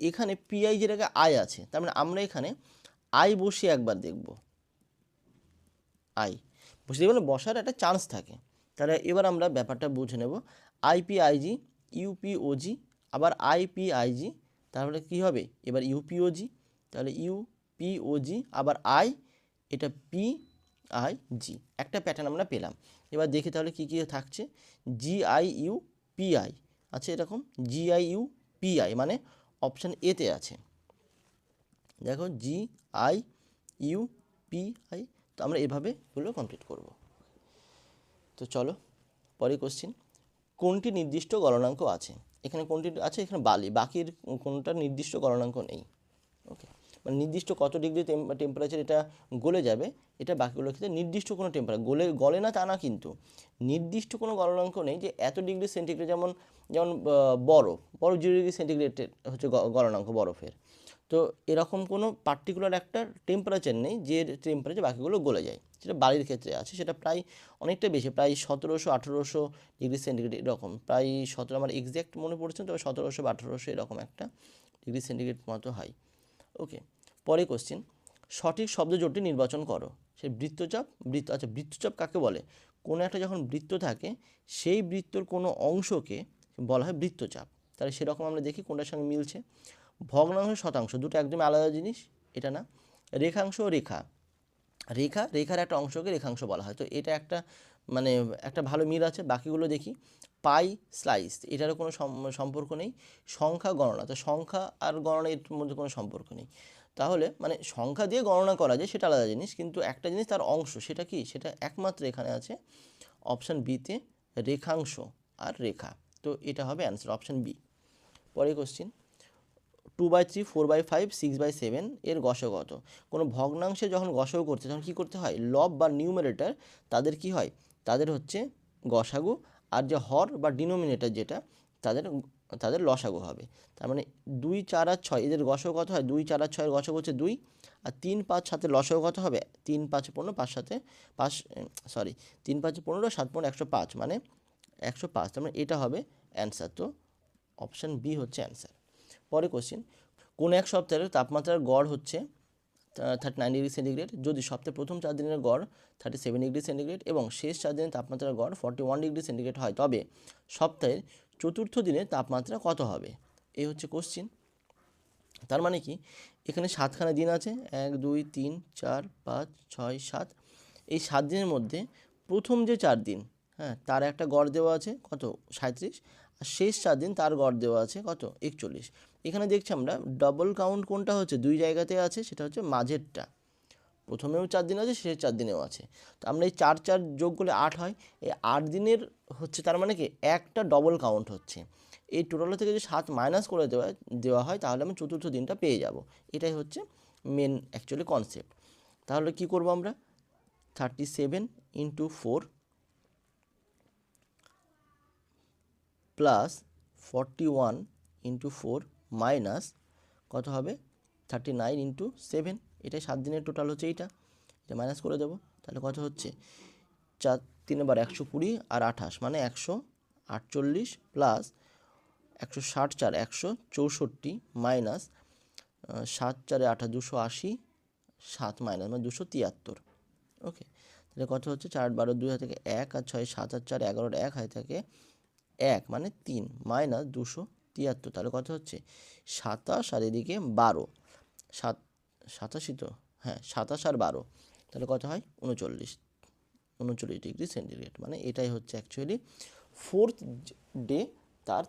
এখানে পিআইজির আগে আই আছে, তার মানে আমরা এখানে আই বসিয়ে একবার দেখব, আই বসে দেখবেন বসার একটা চান্স থাকে। তাহলে এবার আমরা ব্যাপারটা বুঝে নেব, আইপিআইজি ইউপিওজি আবার আইপিআইজি, তাহলে কি হবে এবার ইউপিওজি, তাহলে ইউপিওজি আবার আই, এটা পিআইজি, একটা প্যাটার্ন আমরা পেলাম। এবার দেখি তাহলে কি কি থাকছে, জিআইইউ পিআই আছে এরকম, জিআইইউ পিআই মানে অপশান এতে আছে, দেখো জিআইইউ পিআই। তো আমরা এভাবে এগুলো কমপ্লিট করব। তো চলো পরে কোশ্চিন, কোনটি নির্দিষ্ট গলনাঙ্ক আছে, এখানে কোনটি আছে, এখানে বাকির কোনটা নির্দিষ্ট গলনাঙ্ক নেই। ওকে, মানে নির্দিষ্ট কত ডিগ্রি টেম্পারেচার এটা গলে যাবে, এটা বাকিগুলোর ক্ষেত্রে নির্দিষ্ট কোনো টেম্পারেচার গলে না তা না, কিন্তু নির্দিষ্ট কোনো গলনাঙ্ক নেই যে এত ডিগ্রি সেন্টিগ্রেড, যেমন যেমন বরফ 0 ডিগ্রি সেন্টিগ্রেড হচ্ছে গলনাঙ্ক বরফের। তো এরকম কোনো পার্টিকুলার একটা টেম্পারেচার নেই যে টেম্পারেচার বাকিগুলো গলে যায়, সেটা বালির ক্ষেত্রে আছে, সেটা প্রায় অনেকটা বেশি, প্রায় 1700-1800 ডিগ্রি সেন্টিগ্রেড এরকম, প্রায় 17, আমার এক্স্যাক্ট মনে পড়ছে, তবে 1700 বা 1800 এরকম একটা ডিগ্রি সেন্টিগ্রেড মতো হয়। ওকে, পরে কোশ্চেন, সঠিক শব্দ জোটটি নির্বাচন করো। সেই বৃত্তচাপ, আচ্ছা বৃত্তচাপ কাকে বলে, কোনো একটা যখন বৃত্ত থাকে সেই বৃত্তর কোনো অংশকে বলা হয় বৃত্তচাপ। তাহলে সেরকম আমরা দেখি কোনটার সঙ্গে মিলছে, ভগ্নাংশ শতাংশ দুটো একদম আলাদা জিনিস, এটা না। রেখাংশ রেখার একটা অংশকে রেখাংশ বলা হয়, তো এটা একটা মানে একটা ভালো মিল আছে। বাকিগুলো দেখি, পাই স্লাইস এটারও কোনো সম্পর্ক নেই। সংখ্যা গণনা, তো সংখ্যা আর গণনা এর মধ্যে কোনো সম্পর্ক নেই। তাহলে মানে সংখ্যা দিয়ে গণনা করা যায় সেটা আলাদা জিনিস, কিন্তু একটা জিনিস তার অংশ, সেটা কি, সেটা একমাত্র এখানে আছে অপশান বিতে, রেখাংশ আর রেখা। তো এটা হবে অ্যান্সার অপশান বি। পরে কোশ্চিন, 2/3, 4/5, 6/7 এর গসক কত। কোনো ভগ্নাংশে যখন গসক করতে তখন কী করতে হয়, লব বা নিউমারেটর তাদের কি হয়, তাদের হচ্ছে গসাগু, আর যে হর বা ডিনোমিনেটর যেটা তাদের লসাগু হবে। তার মানে 2, 4 আর 6 এদের গসক কত হয়, 2, 4 আর 6 এর গসক হচ্ছে 2, আর 3, 5, 7 লসাগু কত হবে, 3, 5, 15, 5, 7, 3, 5, 15, 7, 15, 105, মানে 105। তার মানে এটা হবে অ্যান্সার। তো অপশান বি হচ্ছে অ্যান্সার। পরে কোশ্চেন, কোন এক সপ্তাহের তাপমাত্রার গড় হচ্ছে 39 ডিগ্রি সেন্টিগ্রেড যদি সপ্তাহের প্রথম 4 দিনের গড় 37 ডিগ্রি সেন্টিগ্রেড এবং শেষ 4 দিনের তাপমাত্রার গড় 41 ডিগ্রি সেন্টিগ্রেড হয়, তবে সপ্তাহের চতুর্থ দিনের তাপমাত্রা কত হবে। এই হচ্ছে কোশ্চেন। তার মানে কি, এখানে 7খানা দিন আছে, 1, 2, 3, 4, 5, 6, 7, এই 7 দিনের মধ্যে প্রথম যে 4 দিন, হ্যাঁ, তার একটা গড় দেওয়া আছে কত, 37, আর শেষ 4 দিন তার গড় দেওয়া আছে কত, 41। এখানে দেখছি আমরা ডবল কাউন্ট কোনটা হচ্ছে, দুই জায়গাতে আছে, সেটা হচ্ছে মাঝেরটা, প্রথমেও 4 দিন আছে, শেষ 4 দিনেও আছে। তো আমরা এই 4, 4 যোগ করলে 8 হয়, এই 8 দিনের হচ্ছে, তার মানে কি একটা ডবল কাউন্ট হচ্ছে, এই টোটাল থেকে যদি 7 মাইনাস করে দেওয়া হয় তাহলে আমি চতুর্থ দিনটা পেয়ে যাব। এটাই হচ্ছে মেন অ্যাকচুয়ালি কনসেপ্ট। তাহলে কি করব আমরা, 37 × 4 প্লাস 41 × 4 মাইনাস কত হবে, 39 × 7, এটাই 7 দিনের টোটাল হচ্ছে, এটা মাইনাস করে দেবো, তাহলে কত হচ্ছে, 4, 3 বার 120 আর 28 মানে 148 প্লাস 160, 4, 164 মাইনাস 7, 4, 8, 280, 7 মাইনাস মানে 273। ওকে, তাহলে কত হচ্ছে, 4, 12, 2 হাতে থেকে 1, আর 6, 7, আর 4, 11, 1 হাতে থেকে 1 মানে 3 মাইনাস 273, তাহলে কত হচ্ছে 27, আর এদিকে 12, 87 তো, হ্যাঁ 27 আর 12, তাহলে কত হয় 39 ডিগ্রি সেন্টিগ্রেড, মানে এটাই হচ্ছে অ্যাকচুয়ালি 4th ডে তার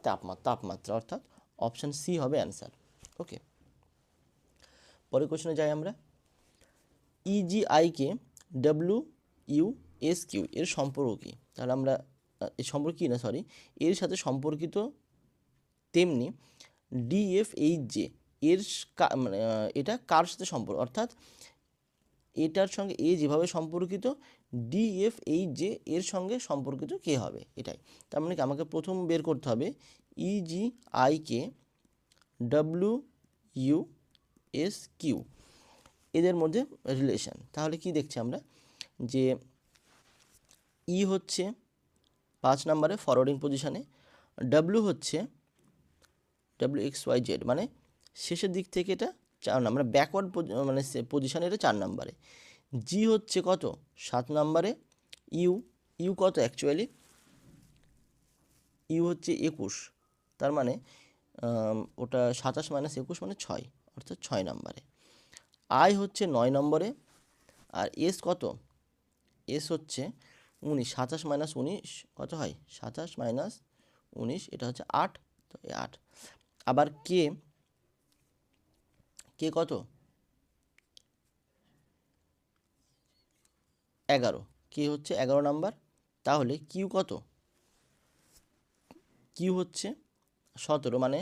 তাপমাত্রা, অর্থাৎ অপশান সি হবে অ্যান্সার। ওকে, পরের কোশ্চেনে যাই আমরা, ইজিআইকে WUSQ এর সম্পর্ক কী, তাহলে আমরা এর সম্পর্ক কী না সরি এর সাথে সম্পর্কিত, তেমনি DFHJ এর মানে এটা কার সাথে সম্পর্ক, অর্থাৎ এটার সঙ্গে এ যেভাবে সম্পর্কিত DFHJ এর সঙ্গে সম্পর্কিত কে হবে, এটাই। তার মানে কি আমাকে প্রথম বের করতে হবে EGIK WUSQ এদের মধ্যে রিলেশন। তাহলে কি দেখছি আমরা যে ই হচ্ছে 5 নম্বরে ফরওয়ার্ডিং পজিশানে, ডাব্লিউ হচ্ছে WXYZ মানে শেষের দিক থেকে এটা 4 নম্বর, ব্যাকওয়ার্ড মানে পজিশানে এটা 4 নম্বরে। জি হচ্ছে কত 7 নম্বরে। ইউ কত অ্যাকচুয়ালি ইউ হচ্ছে 21, তার মানে ওটা 27 মাইনাস 21 মানে 6, অর্থাৎ 6 নম্বরে। আই হচ্ছে 9 নম্বরে। আর এস কত, এস হচ্ছে 19, 27 মাইনাস 19 কত হয় 27 মাইনাস 19, এটা হচ্ছে 8, তো এই 8। আবার কে কত 11, কে হচ্ছে 11 নাম্বার। তাহলে কিউ কত, কিউ হচ্ছে 17 মানে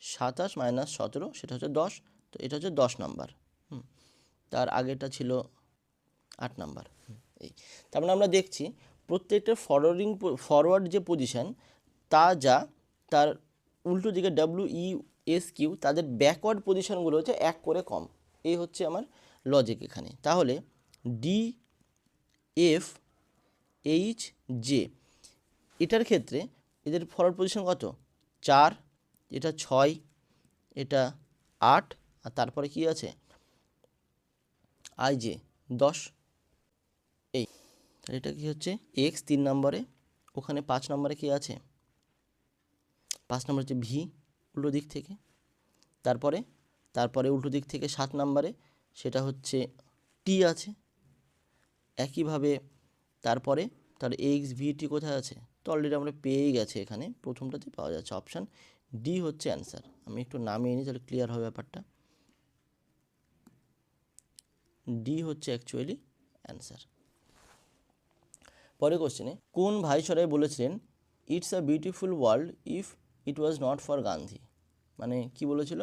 27 মাইনাস 17 সেটা হচ্ছে 10, তো এটা হচ্ছে 10 নাম্বার। তার আগেটা ছিল 8 নাম্বার। এই তার মানে আমরা দেখছি প্রত্যেকটা ফরওয়ার্ড যে পজিশান তা যা তার উল্টো দিকে WESQ তাদের ব্যাকওয়ার্ড পজিশানগুলো হচ্ছে 1 করে কম। এই হচ্ছে আমার লজিক এখানে। তাহলে DFHJ এটার ক্ষেত্রে এদের ফরওয়ার্ড পজিশন কত 4, এটা 6, এটা 8, আর তারপরে কি আছে IJ 10। এই তাহলে এটা কি হচ্ছে X 3 নম্বরে, ওখানে 5 নম্বরে কি আছে 5 নম্বর হচ্ছে ভি উল্টো দিক থেকে। তারপরে উল্টো দিক থেকে 7 নম্বরে সেটা হচ্ছে টি আছে। একইভাবে তারপরে তার XVT কোথায় আছে, তো অলরেডি আমরা পেয়েই গেছে, এখানে প্রথমটাতে পাওয়া যাচ্ছে, অপশান ডি হচ্ছে অ্যান্সার। আমি একটু নামিয়ে নিই তাহলে ক্লিয়ার হবে ব্যাপারটা। ডি হচ্ছে অ্যাকচুয়ালি অ্যান্সার। পরে কোশ্চেনে কোন ভাইসরয় বলেছিলেন it's a beautiful world if it was not for Gandhi, মানে কি বলেছিল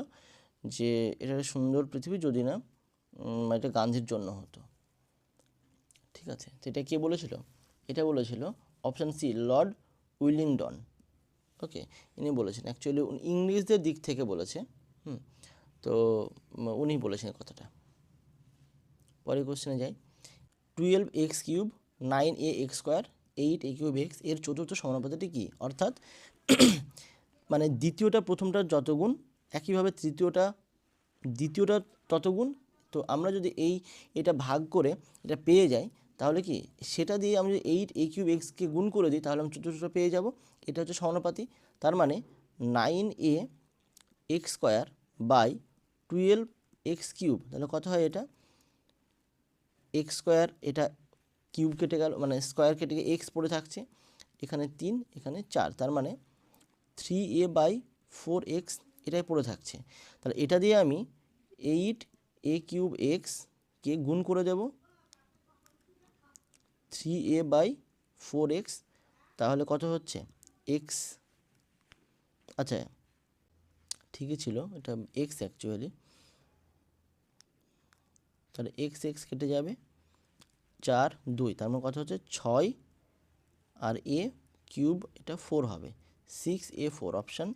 যে এটা সুন্দর পৃথিবী যদি না এটা গান্ধীর জন্য হতো। ঠিক আছে, তো এটা কে বলেছিল, এটা বলেছিল অপশান সি লর্ড উইলিংডন। ওকে, ইনি বলেছেন, অ্যাকচুয়ালি উনি ইংরেজদের দিক থেকে বলেছে। তো উনি বলেছেন কথাটা। পরে কোশ্চেনে যাই 12x³ 9ax² 8a³ এর চতুর্থ সমানুপাতিটি কী, অর্থাৎ মানে দ্বিতীয়টা প্রথমটার যত গুণ একইভাবে দ্বিতীয়টা তত গুণ। তো আমরা যদি এটা ভাগ করে এটা পেয়ে যাই তাহলে কি সেটা দিয়ে আমি যদি 8a³ গুণ করে দিই তাহলে আমি চতুর্থটা পেয়ে যাব। এটা হচ্ছে সমানুপাতি। তার মানে 9ax² বাই 12x³, তাহলে কত হয় এটা x², এটা কিউব কেটে গেল মানে স্কোয়ার কেটে গিয়ে এক্স পড়ে থাকছে, এখানে 3 এখানে 4, তার মানে 3a/4x এটাই পড়ে থাকছে। তাহলে এটা দিয়ে আমি 8a³ কে গুণ করে দেব 3a/4x, তাহলে কত হচ্ছে x, আচ্ছা ঠিকই ছিল এটা x অ্যাকচুয়ালি। তাহলে x কেটে যাবে 4 2, তার মানে কত হচ্ছে 6 আর a³ এটা 4 হবে 6a4, অপশান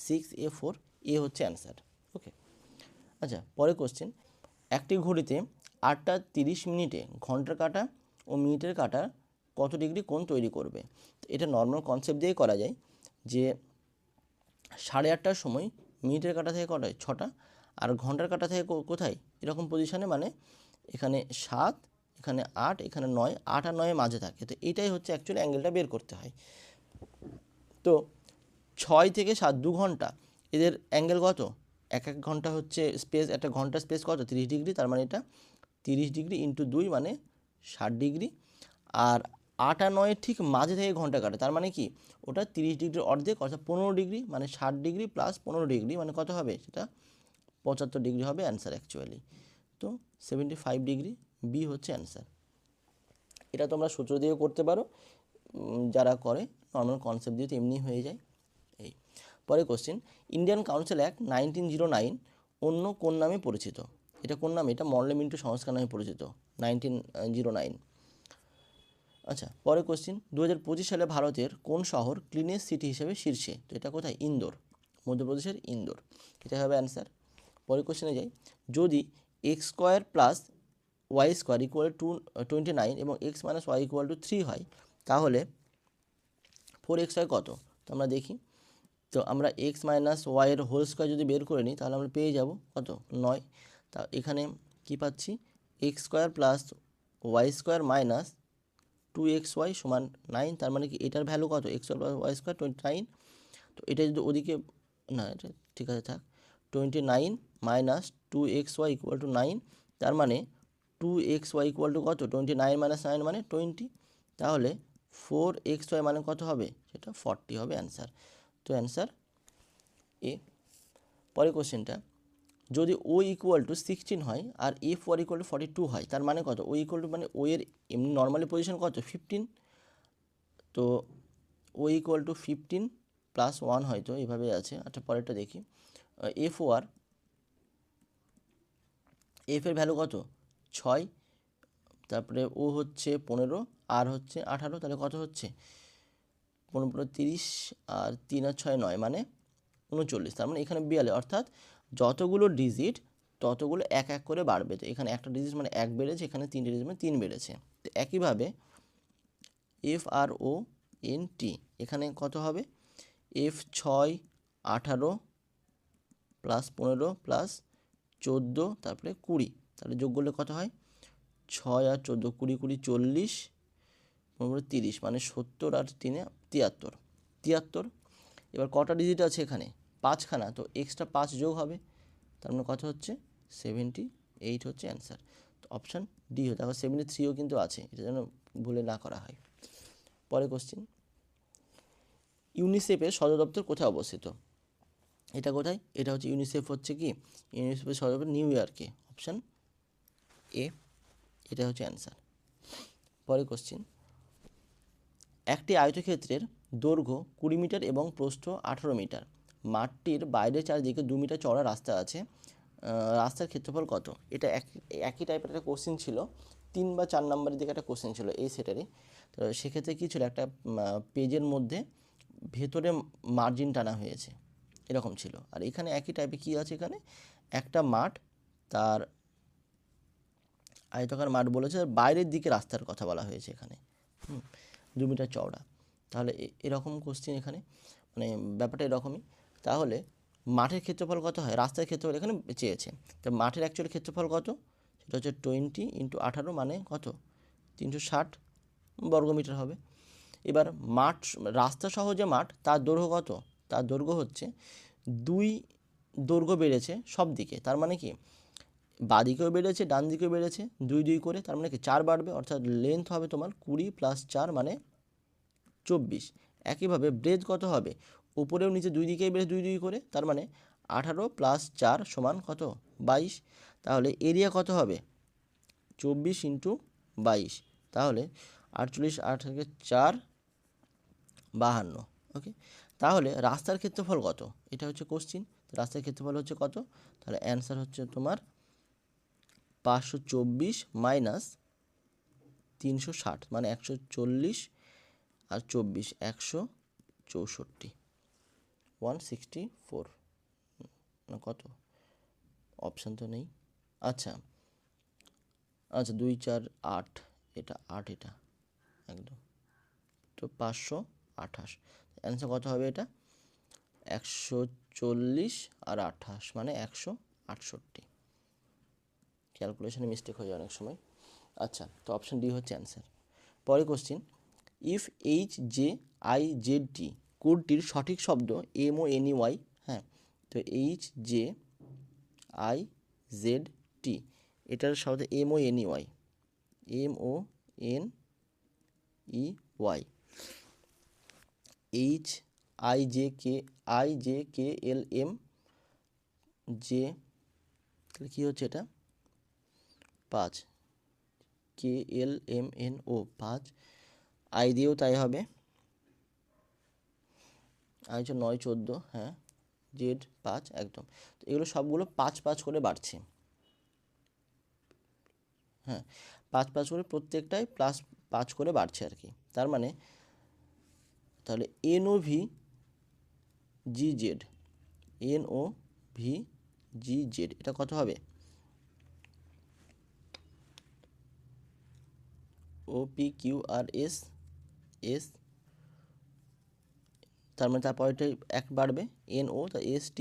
6a4 এ হচ্ছে অ্যান্সার। ওকে, আচ্ছা পরে কোশ্চেন একটি ঘড়িতে 8টা 30 মিনিটে ঘন্টার কাঁটা ও মিনিটের কাঁটা কত ডিগ্রি কোণ তৈরি করবে। তো এটা নর্মাল কনসেপ্ট দিয়েই করা যায় যে 8:30টার সময় মিনিটের কাঁটা থেকে কটায় 6টা, আর ঘন্টার কাঁটা থেকে কোথায় এরকম পজিশানে, মানে এখানে 7 এখানে 8 এখানে 9, 8 আর 9 মাঝে থাকে। তো এইটাই হচ্ছে অ্যাকচুয়ালি অ্যাঙ্গেলটা বের করতে হয়। তো 6 থেকে 7 2 ঘন্টা এদের অ্যাঙ্গেল কত, এক ঘন্টা হচ্ছে স্পেস, একটা ঘন্টা স্পেস কত 30 ডিগ্রি, তার মানে এটা 30 ডিগ্রি ইন্টু 2 মানে 60 ডিগ্রি। আর 8 আর 9 ঠিক মাঝে থেকে ঘন্টা কাটে, তার মানে কি ওটা 30 ডিগ্রির অর্ধেক, অর্থাৎ 15 ডিগ্রি, মানে 60 ডিগ্রি প্লাস 15 ডিগ্রি মানে কত হবে সেটা 75 ডিগ্রি হবে অ্যান্সার অ্যাকচুয়ালি। তো 75 ডিগ্রি বি হচ্ছে অ্যান্সার। এটা তোমরা সূত্র দিয়েও করতে পারো, যারা করে নর্মাল কনসেপ্ট দিয়ে তো এমনি হয়ে যায়। এই পরে কোশ্চেন ইন্ডিয়ান কাউন্সিল অ্যাক্ট 1909 অন্য কোন নামে পরিচিত, এটা কোন নামে, এটা মরলে মিন্টু সংস্কার নামে পরিচিত 1909। আচ্ছা, পরে কোশ্চিন, 2025 সালে ভারতের কোন শহর ক্লিনেস্ট সিটি হিসেবে শীর্ষে? তো এটা কোথায়? ইন্দোর, মধ্যপ্রদেশের ইন্দোর, এটা হবে অ্যান্সার। পরে কোশ্চেনে যাই, যদি x square plus y square equal to 29 এবং x minus y equal to 3 হয়, তাহলে 4xy কত? তো আমরা দেখি, তো আমরা এক্স মাইনাস ওয়াইয়ের হোল স্কোয়ার যদি বের করে নিই তাহলে আমরা পেয়ে যাব কত? 9। তা এখানে কি পাচ্ছি? X square plus y square minus 2xy সমান 9, তার মানে কি এটার ভ্যালু কত? X square plus y square 29। তো এটা যদি ওদিকে, না এটা ঠিক আছে থাক, 29 মাইনাস 2xy ইকুয়াল টু 9, তার মানে 2xy ইকুয়াল টু কত? 29 মাইনাস 9 মানে 20, তাহলে 4xy মানে কত হবে? সেটা 40 হবে অ্যান্সার। তো অ্যান্সার এ। পরে কোশ্চেনটা, যদি ও ইকুয়াল টু 16 হয় আর এ 4 ইকুয়াল টু 42 হয়, তার মানে কত? ও ইকুয়াল টু মানে ও এর এমনি নর্মালি পজিশন কত? 15। তো ও ইকুয়াল টু 15 প্লাস 1 হয়তো এভাবে আছে। আচ্ছা, পরেরটা দেখি, এফ ও আর, এফ এর ভ্যালু কত? 6, তারপরে ও হচ্ছে 15, আর হচ্ছে 18, তাহলে কত হচ্ছে? 15 30 আর 3 আর 6 9 মানে 39, তার মানে এখানে 42, অর্থাৎ যতগুলো ডিজিট ততগুলো এক এক করে বাড়বে। তো এখানে একটা ডিজিট মানে 1 বেড়েছে, এখানে 3টে ডিজিট মানে 3 বেড়েছে। তো একইভাবে F R O N T, এখানে কত হবে? এফ 6 18 প্লাস 15 প্লাস 14 তারপরে 20, তাহলে যোগ করলে কত হয়? 6 আর 14 20 20 40 15 30 মানে 70 আর 3 73, 73। এবার কটা ডিজিট আছে এখানে? 5খানা, তো এক্সট্রা 5 যোগ হবে, তার মানে কত হচ্ছে? 78 হচ্ছে অ্যান্সার। তো অপশান ডি হতে, আবার 73ও কিন্তু আছে, এটা যেন ভুলে না করা হয়। পরে কোশ্চিন, ইউনিসেফের সদর দপ্তর কোথায় অবস্থিত? এটা কোথায়? এটা হচ্ছে ইউনিসেফ হচ্ছে কি, ইউনিসেফের সদর দপ্তর নিউ ইয়র্কে, অপশান এ, এটা হচ্ছে অ্যান্সার। পরে কোশ্চিন, একটি আয়তক্ষেত্রের দৈর্ঘ্য 20 মিটার এবং প্রস্থ 18 মিটার, মাঠটির বাইরে চারদিকে 2 মিটার চওড়া রাস্তা আছে, রাস্তার ক্ষেত্রফল কত? এটা একই টাইপের একটা কোশ্চেন ছিল, 3 বা 4 নম্বরের দিকে একটা কোশ্চেন ছিল এই সেটারই। তো সেক্ষেত্রে কী ছিল, একটা পেজের মধ্যে ভেতরে মার্জিন টানা হয়েছে এরকম ছিল। আর এখানে একই টাইপে কী আছে, এখানে একটা মাঠ, তার আয়তাকার মাঠ বলেছে, আর বাইরের দিকে রাস্তার কথা বলা হয়েছে এখানে, 2 মিটার চওড়া। তাহলে এরকম কোশ্চেন এখানে, মানে ব্যাপারটা এরকমই। তাহলে মাঠের ক্ষেত্রফল কত হয়? রাস্তার ক্ষেত্রফল এখানে চেয়েছে, তো মাঠের অ্যাকচুয়াল ক্ষেত্রফল কত? সেটা হচ্ছে 20 × 18 মানে কত? 360 বর্গমিটার হবে। এবার মাঠ, রাস্তা সহ যে মাঠ, তার দৈর্ঘ্য কত? তার দৈর্ঘ্য হচ্ছে 2, দৈর্ঘ্য বেড়েছে সব দিকে, তার মানে কি বাঁদিকেও বেড়েছে ডান দিকেও বেড়েছে 2 2 করে, তার মানে কি 4 বাড়বে, অর্থাৎ লেন্থ হবে তোমার 20 + 4 মানে 24। একইভাবে ব্রেথ কত হবে? উপরেও নিচে 2 দিকেই বেড়েছে 2 2 করে, তার মানে 18 + 4 সমান কত? 22। তাহলে এরিয়া কত হবে? 24 × 22, তাহলে 48 8 থেকে 4 52। ওকে, তাহলে রাস্তার ক্ষেত্রফল কত? এটা হচ্ছে কোশ্চিন। রাস্তার ক্ষেত্রফল হচ্ছে কত? তাহলে অ্যান্সার হচ্ছে তোমার 524 মাইনাস 360 মানে 140, আর 24 164, 164 না কত? অপশান তো নেই। আচ্ছা আচ্ছা 2 4 8, এটা 8, এটা একদম, তো 528। অ্যান্সার কত হবে? এটা 140 আর 28 মানে 168। ক্যালকুলেশনে মিস্টেক হয়ে যায় অনেক সময়। আচ্ছা, তো অপশান ডি হচ্ছে অ্যান্সার। পরে কোশ্চিন, ইফ HJIZT কোডটির সঠিক শব্দ MONEY, হ্যাঁ, তো HJIZT এটার শব্দ MONEY, MONEY, HIJKLM যে, তাহলে কী হচ্ছে এটা? 5, KLMNO 5, আই দিয়েও তাই হবে, আই হচ্ছে 9 14, হ্যাঁ, জেড 5 একদম। তো এগুলো সবগুলো 5 5 করে বাড়ছে, হ্যাঁ 5 5 করে প্রত্যেকটাই 5 করে বাড়ছে আর কি। তার মানে তাহলে NOVGZ NOVGZ এটা কত হবে? OPQRS S, তার মানে তারপরেটা 1 বাড়বে, NO তা ST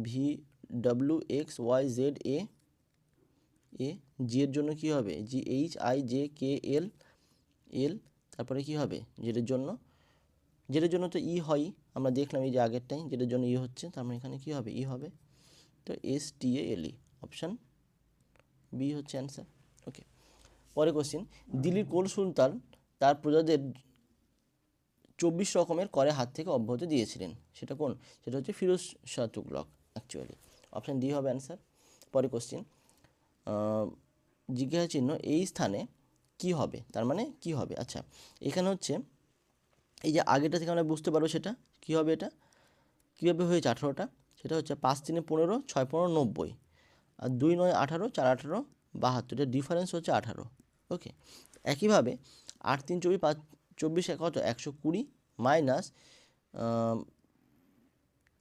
VWXYZA জি এর জন্য কি হবে? GHIJKL তারপরে কি হবে? জেডের জন্য তো ই হয়, আমরা দেখলাম এই যে আগেরটাই জেডের জন্য ই হচ্ছে, তার মানে এখানে কি হবে? ই হবে। তো STALE অপশান বি হচ্ছে অ্যান্সার। ওকে, পরে কোশ্চিন, দিল্লির কোল সুলতান তার প্রজাদের 24 রকমের করে হাত থেকে অব্যাহতি দিয়েছিলেন, সেটা কোন? সেটা হচ্ছে Firoz Shah Tughlaq actually. Option D হবে অ্যান্সার। পরে কোশ্চিন, জিজ্ঞাসা চিহ্ন এই স্থানে কি হবে, তার মানে কি হবে? আচ্ছা, এখানে হচ্ছে এই যে আগেটা থেকে আমরা বুঝতে পারবো সেটা কি হবে, এটা কীভাবে হয়েছে 18টা, সেটা হচ্ছে 5 3 15 6 15 90 আর 2 9 18 4 18 72, এটা ডিফারেন্স হচ্ছে 18। ওকে, একইভাবে 8 3 24 5 24 কত? 120 মাইনাস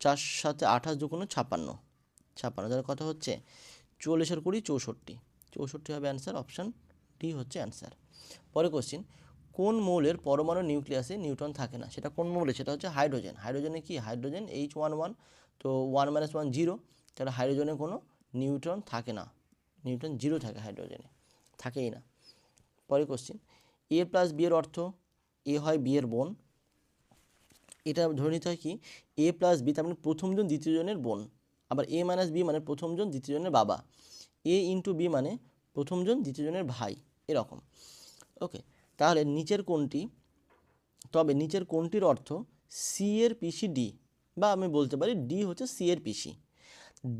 4 7 28 2 56 তাহলে কত হচ্ছে? 44 আর 20 64 হবে অ্যান্সার। অপশান ডি হচ্ছে অ্যান্সার। পরে কোশ্চিন, কোন মৌলের পরমাণু নিউক্লিয়াসে নিউট্রন থাকে না, সেটা কোন মৌলের? সেটা হচ্ছে হাইড্রোজেন। হাইড্রোজেনে কি? হাইড্রোজেন H11, তো 1 - 1 0, তাহলে হাইড্রোজেনে কোনো নিউট্রন থাকে না, নিউট্রন 0 থাকে হাইড্রোজেনে, থাকেই না। পরে কোশ্চিন, A প্লাস বি এর অর্থ এ হয় বি এর বোন, এটা ধরে নিতে হয় কি A প্লাস বি তার মানে প্রথমজন দ্বিতীয়জনের বোন, আবার A মাইনাস বি মানে প্রথমজন দ্বিতীয়জনের বাবা, A ইন্টু বি মানে প্রথমজন দ্বিতীয়জনের ভাই, এরকম। ওকে, তাহলে নিচের কোনটির অর্থ সি এর পিসি ডি, বা আমি বলতে পারি ডি হচ্ছে সি এর পিসি।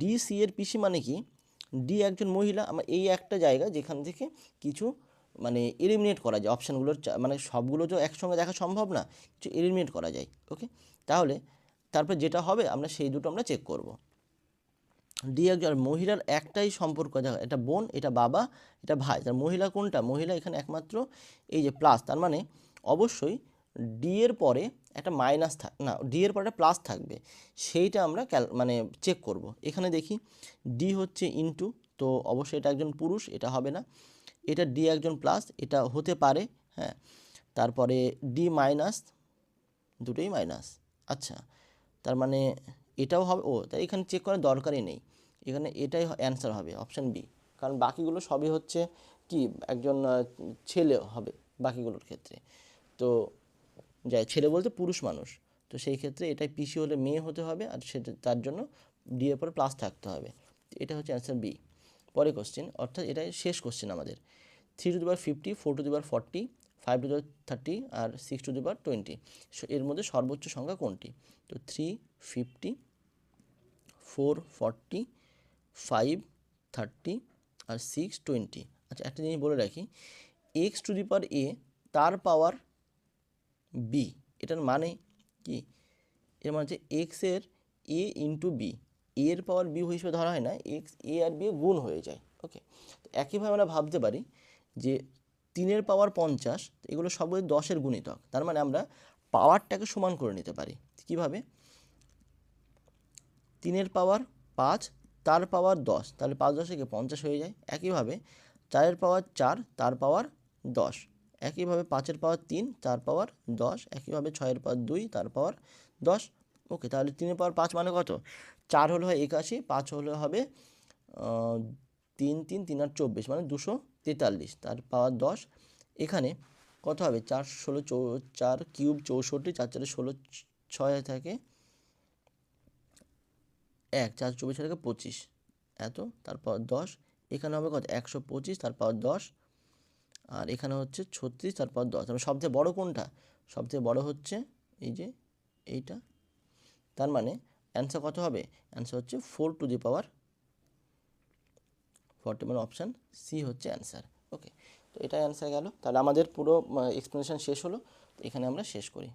ডি সি এর পিসি মানে কি? ডি একজন মহিলা, আমার এই একটা জায়গা যেখান থেকে কিছু মানে এলিমিনেট করা যায় অপশানগুলোর, মানে সবগুলো তো একসঙ্গে দেখা সম্ভব না, কিছু এলিমিনেট করা যায়। ওকে, তাহলে তারপর যেটা হবে আমরা সেই দুটো আমরা চেক করব। ডি একজন মহিলার একটাই সম্পর্ক, দেখো এটা বোন, এটা বাবা, এটা ভাই, তার মহিলা কোনটা? মহিলা এখানে একমাত্র এই যে প্লাস, তার মানে অবশ্যই ডি এর পরে একটা মাইনাস না, ডি এর পরে একটা প্লাস থাকবে, সেইটা আমরা মানে চেক করব। এখানে দেখি ডি হচ্ছে ইনটু, তো অবশ্যই এটা একজন পুরুষ, এটা হবে না। এটা ডি একজন প্লাস, এটা হতে পারে, হ্যাঁ। তারপরে ডি মাইনাস, দুটোই মাইনাস। আচ্ছা, তার মানে এটাও হবে, ও তাই এখানে চেক করার দরকারই নেই, এখানে এটাই অ্যান্সার হবে অপশান বি, কারণ বাকিগুলো সবই হচ্ছে কি একজন ছেলে হবে বাকিগুলোর ক্ষেত্রে, তো যাই ছেলে বলতে পুরুষ মানুষ, তো সেই ক্ষেত্রে এটাই পিসি হলে মেয়ে হতে হবে, আর সেটা তার জন্য ডি এর পরে প্লাস থাকতে হবে, এটা হচ্ছে অ্যান্সার বি। পরে কোশ্চেন, অর্থাৎ এটাই শেষ কোশ্চেন আমাদের, 3 to the power 50, 4 to the power 40, 5 to the power 30 আর 6 টু দি পাওয়ার 20, এর মধ্যে সর্বোচ্চ সংখ্যা কোনটি? তো 350, 440, 530 আর 620। আচ্ছা, একটা জিনিস বলে রাখি, এক্স টু দি পাওয়ার এ তার পাওয়ার বি, এটার মানে কি? এর মানে হচ্ছে এক্সের এ ইন্টু বি, এর পাওয়ার বি হিসেবে ধরা হয় না, এক্স এ আর বি গুণ হয়ে যায়। ওকে, তো একইভাবে আমরা ভাবতে পারি যে 3 পাওয়ার 50, এগুলো সবগুলো 10-এর গুণিতক, তার মানে আমরা পাওয়ারটাকে সমান করে নিতে পারি। কীভাবে? 3 পাওয়ার 5 তার পাওয়ার 10, তাহলে 5 10 থেকে 50 হয়ে যায়। একইভাবে 4 পাওয়ার 4 তার পাওয়ার 10, একইভাবে 5 পাওয়ার 3 তার পাওয়ার 10, একইভাবে 6 পাওয়ার 2 তার পাওয়ার 10। ওকে, তাহলে 3 পাওয়ার 5 মানে কত? 4 হলে হয় 81, 5 হলে হবে 3 3 3 আর 24 মানে 243 তার পাওয়ার 10। এখানে কত হবে? 4 16 4 কিউব 64, 4 4 16, 6 থাকে 1, 4 24 থেকে 25 এত, তারপর 10, এখানে হবে কত? 125 তারপর 10, আর এখানে হচ্ছে 36 তারপর 10। তারপর সবচেয়ে বড় কোনটা? সবচেয়ে বড় হচ্ছে এই যে এইটা, তার মানে অ্যান্সার কত হবে? অ্যান্সার হচ্ছে 4 টু দি পাওয়ার 40, মানে অপশান সি হচ্ছে অ্যান্সার। ওকে, তো এটাই অ্যান্সার গেল, তাহলে আমাদের পুরো এক্সপ্লেনেশন শেষ হলো, তো এখানে আমরা শেষ করি।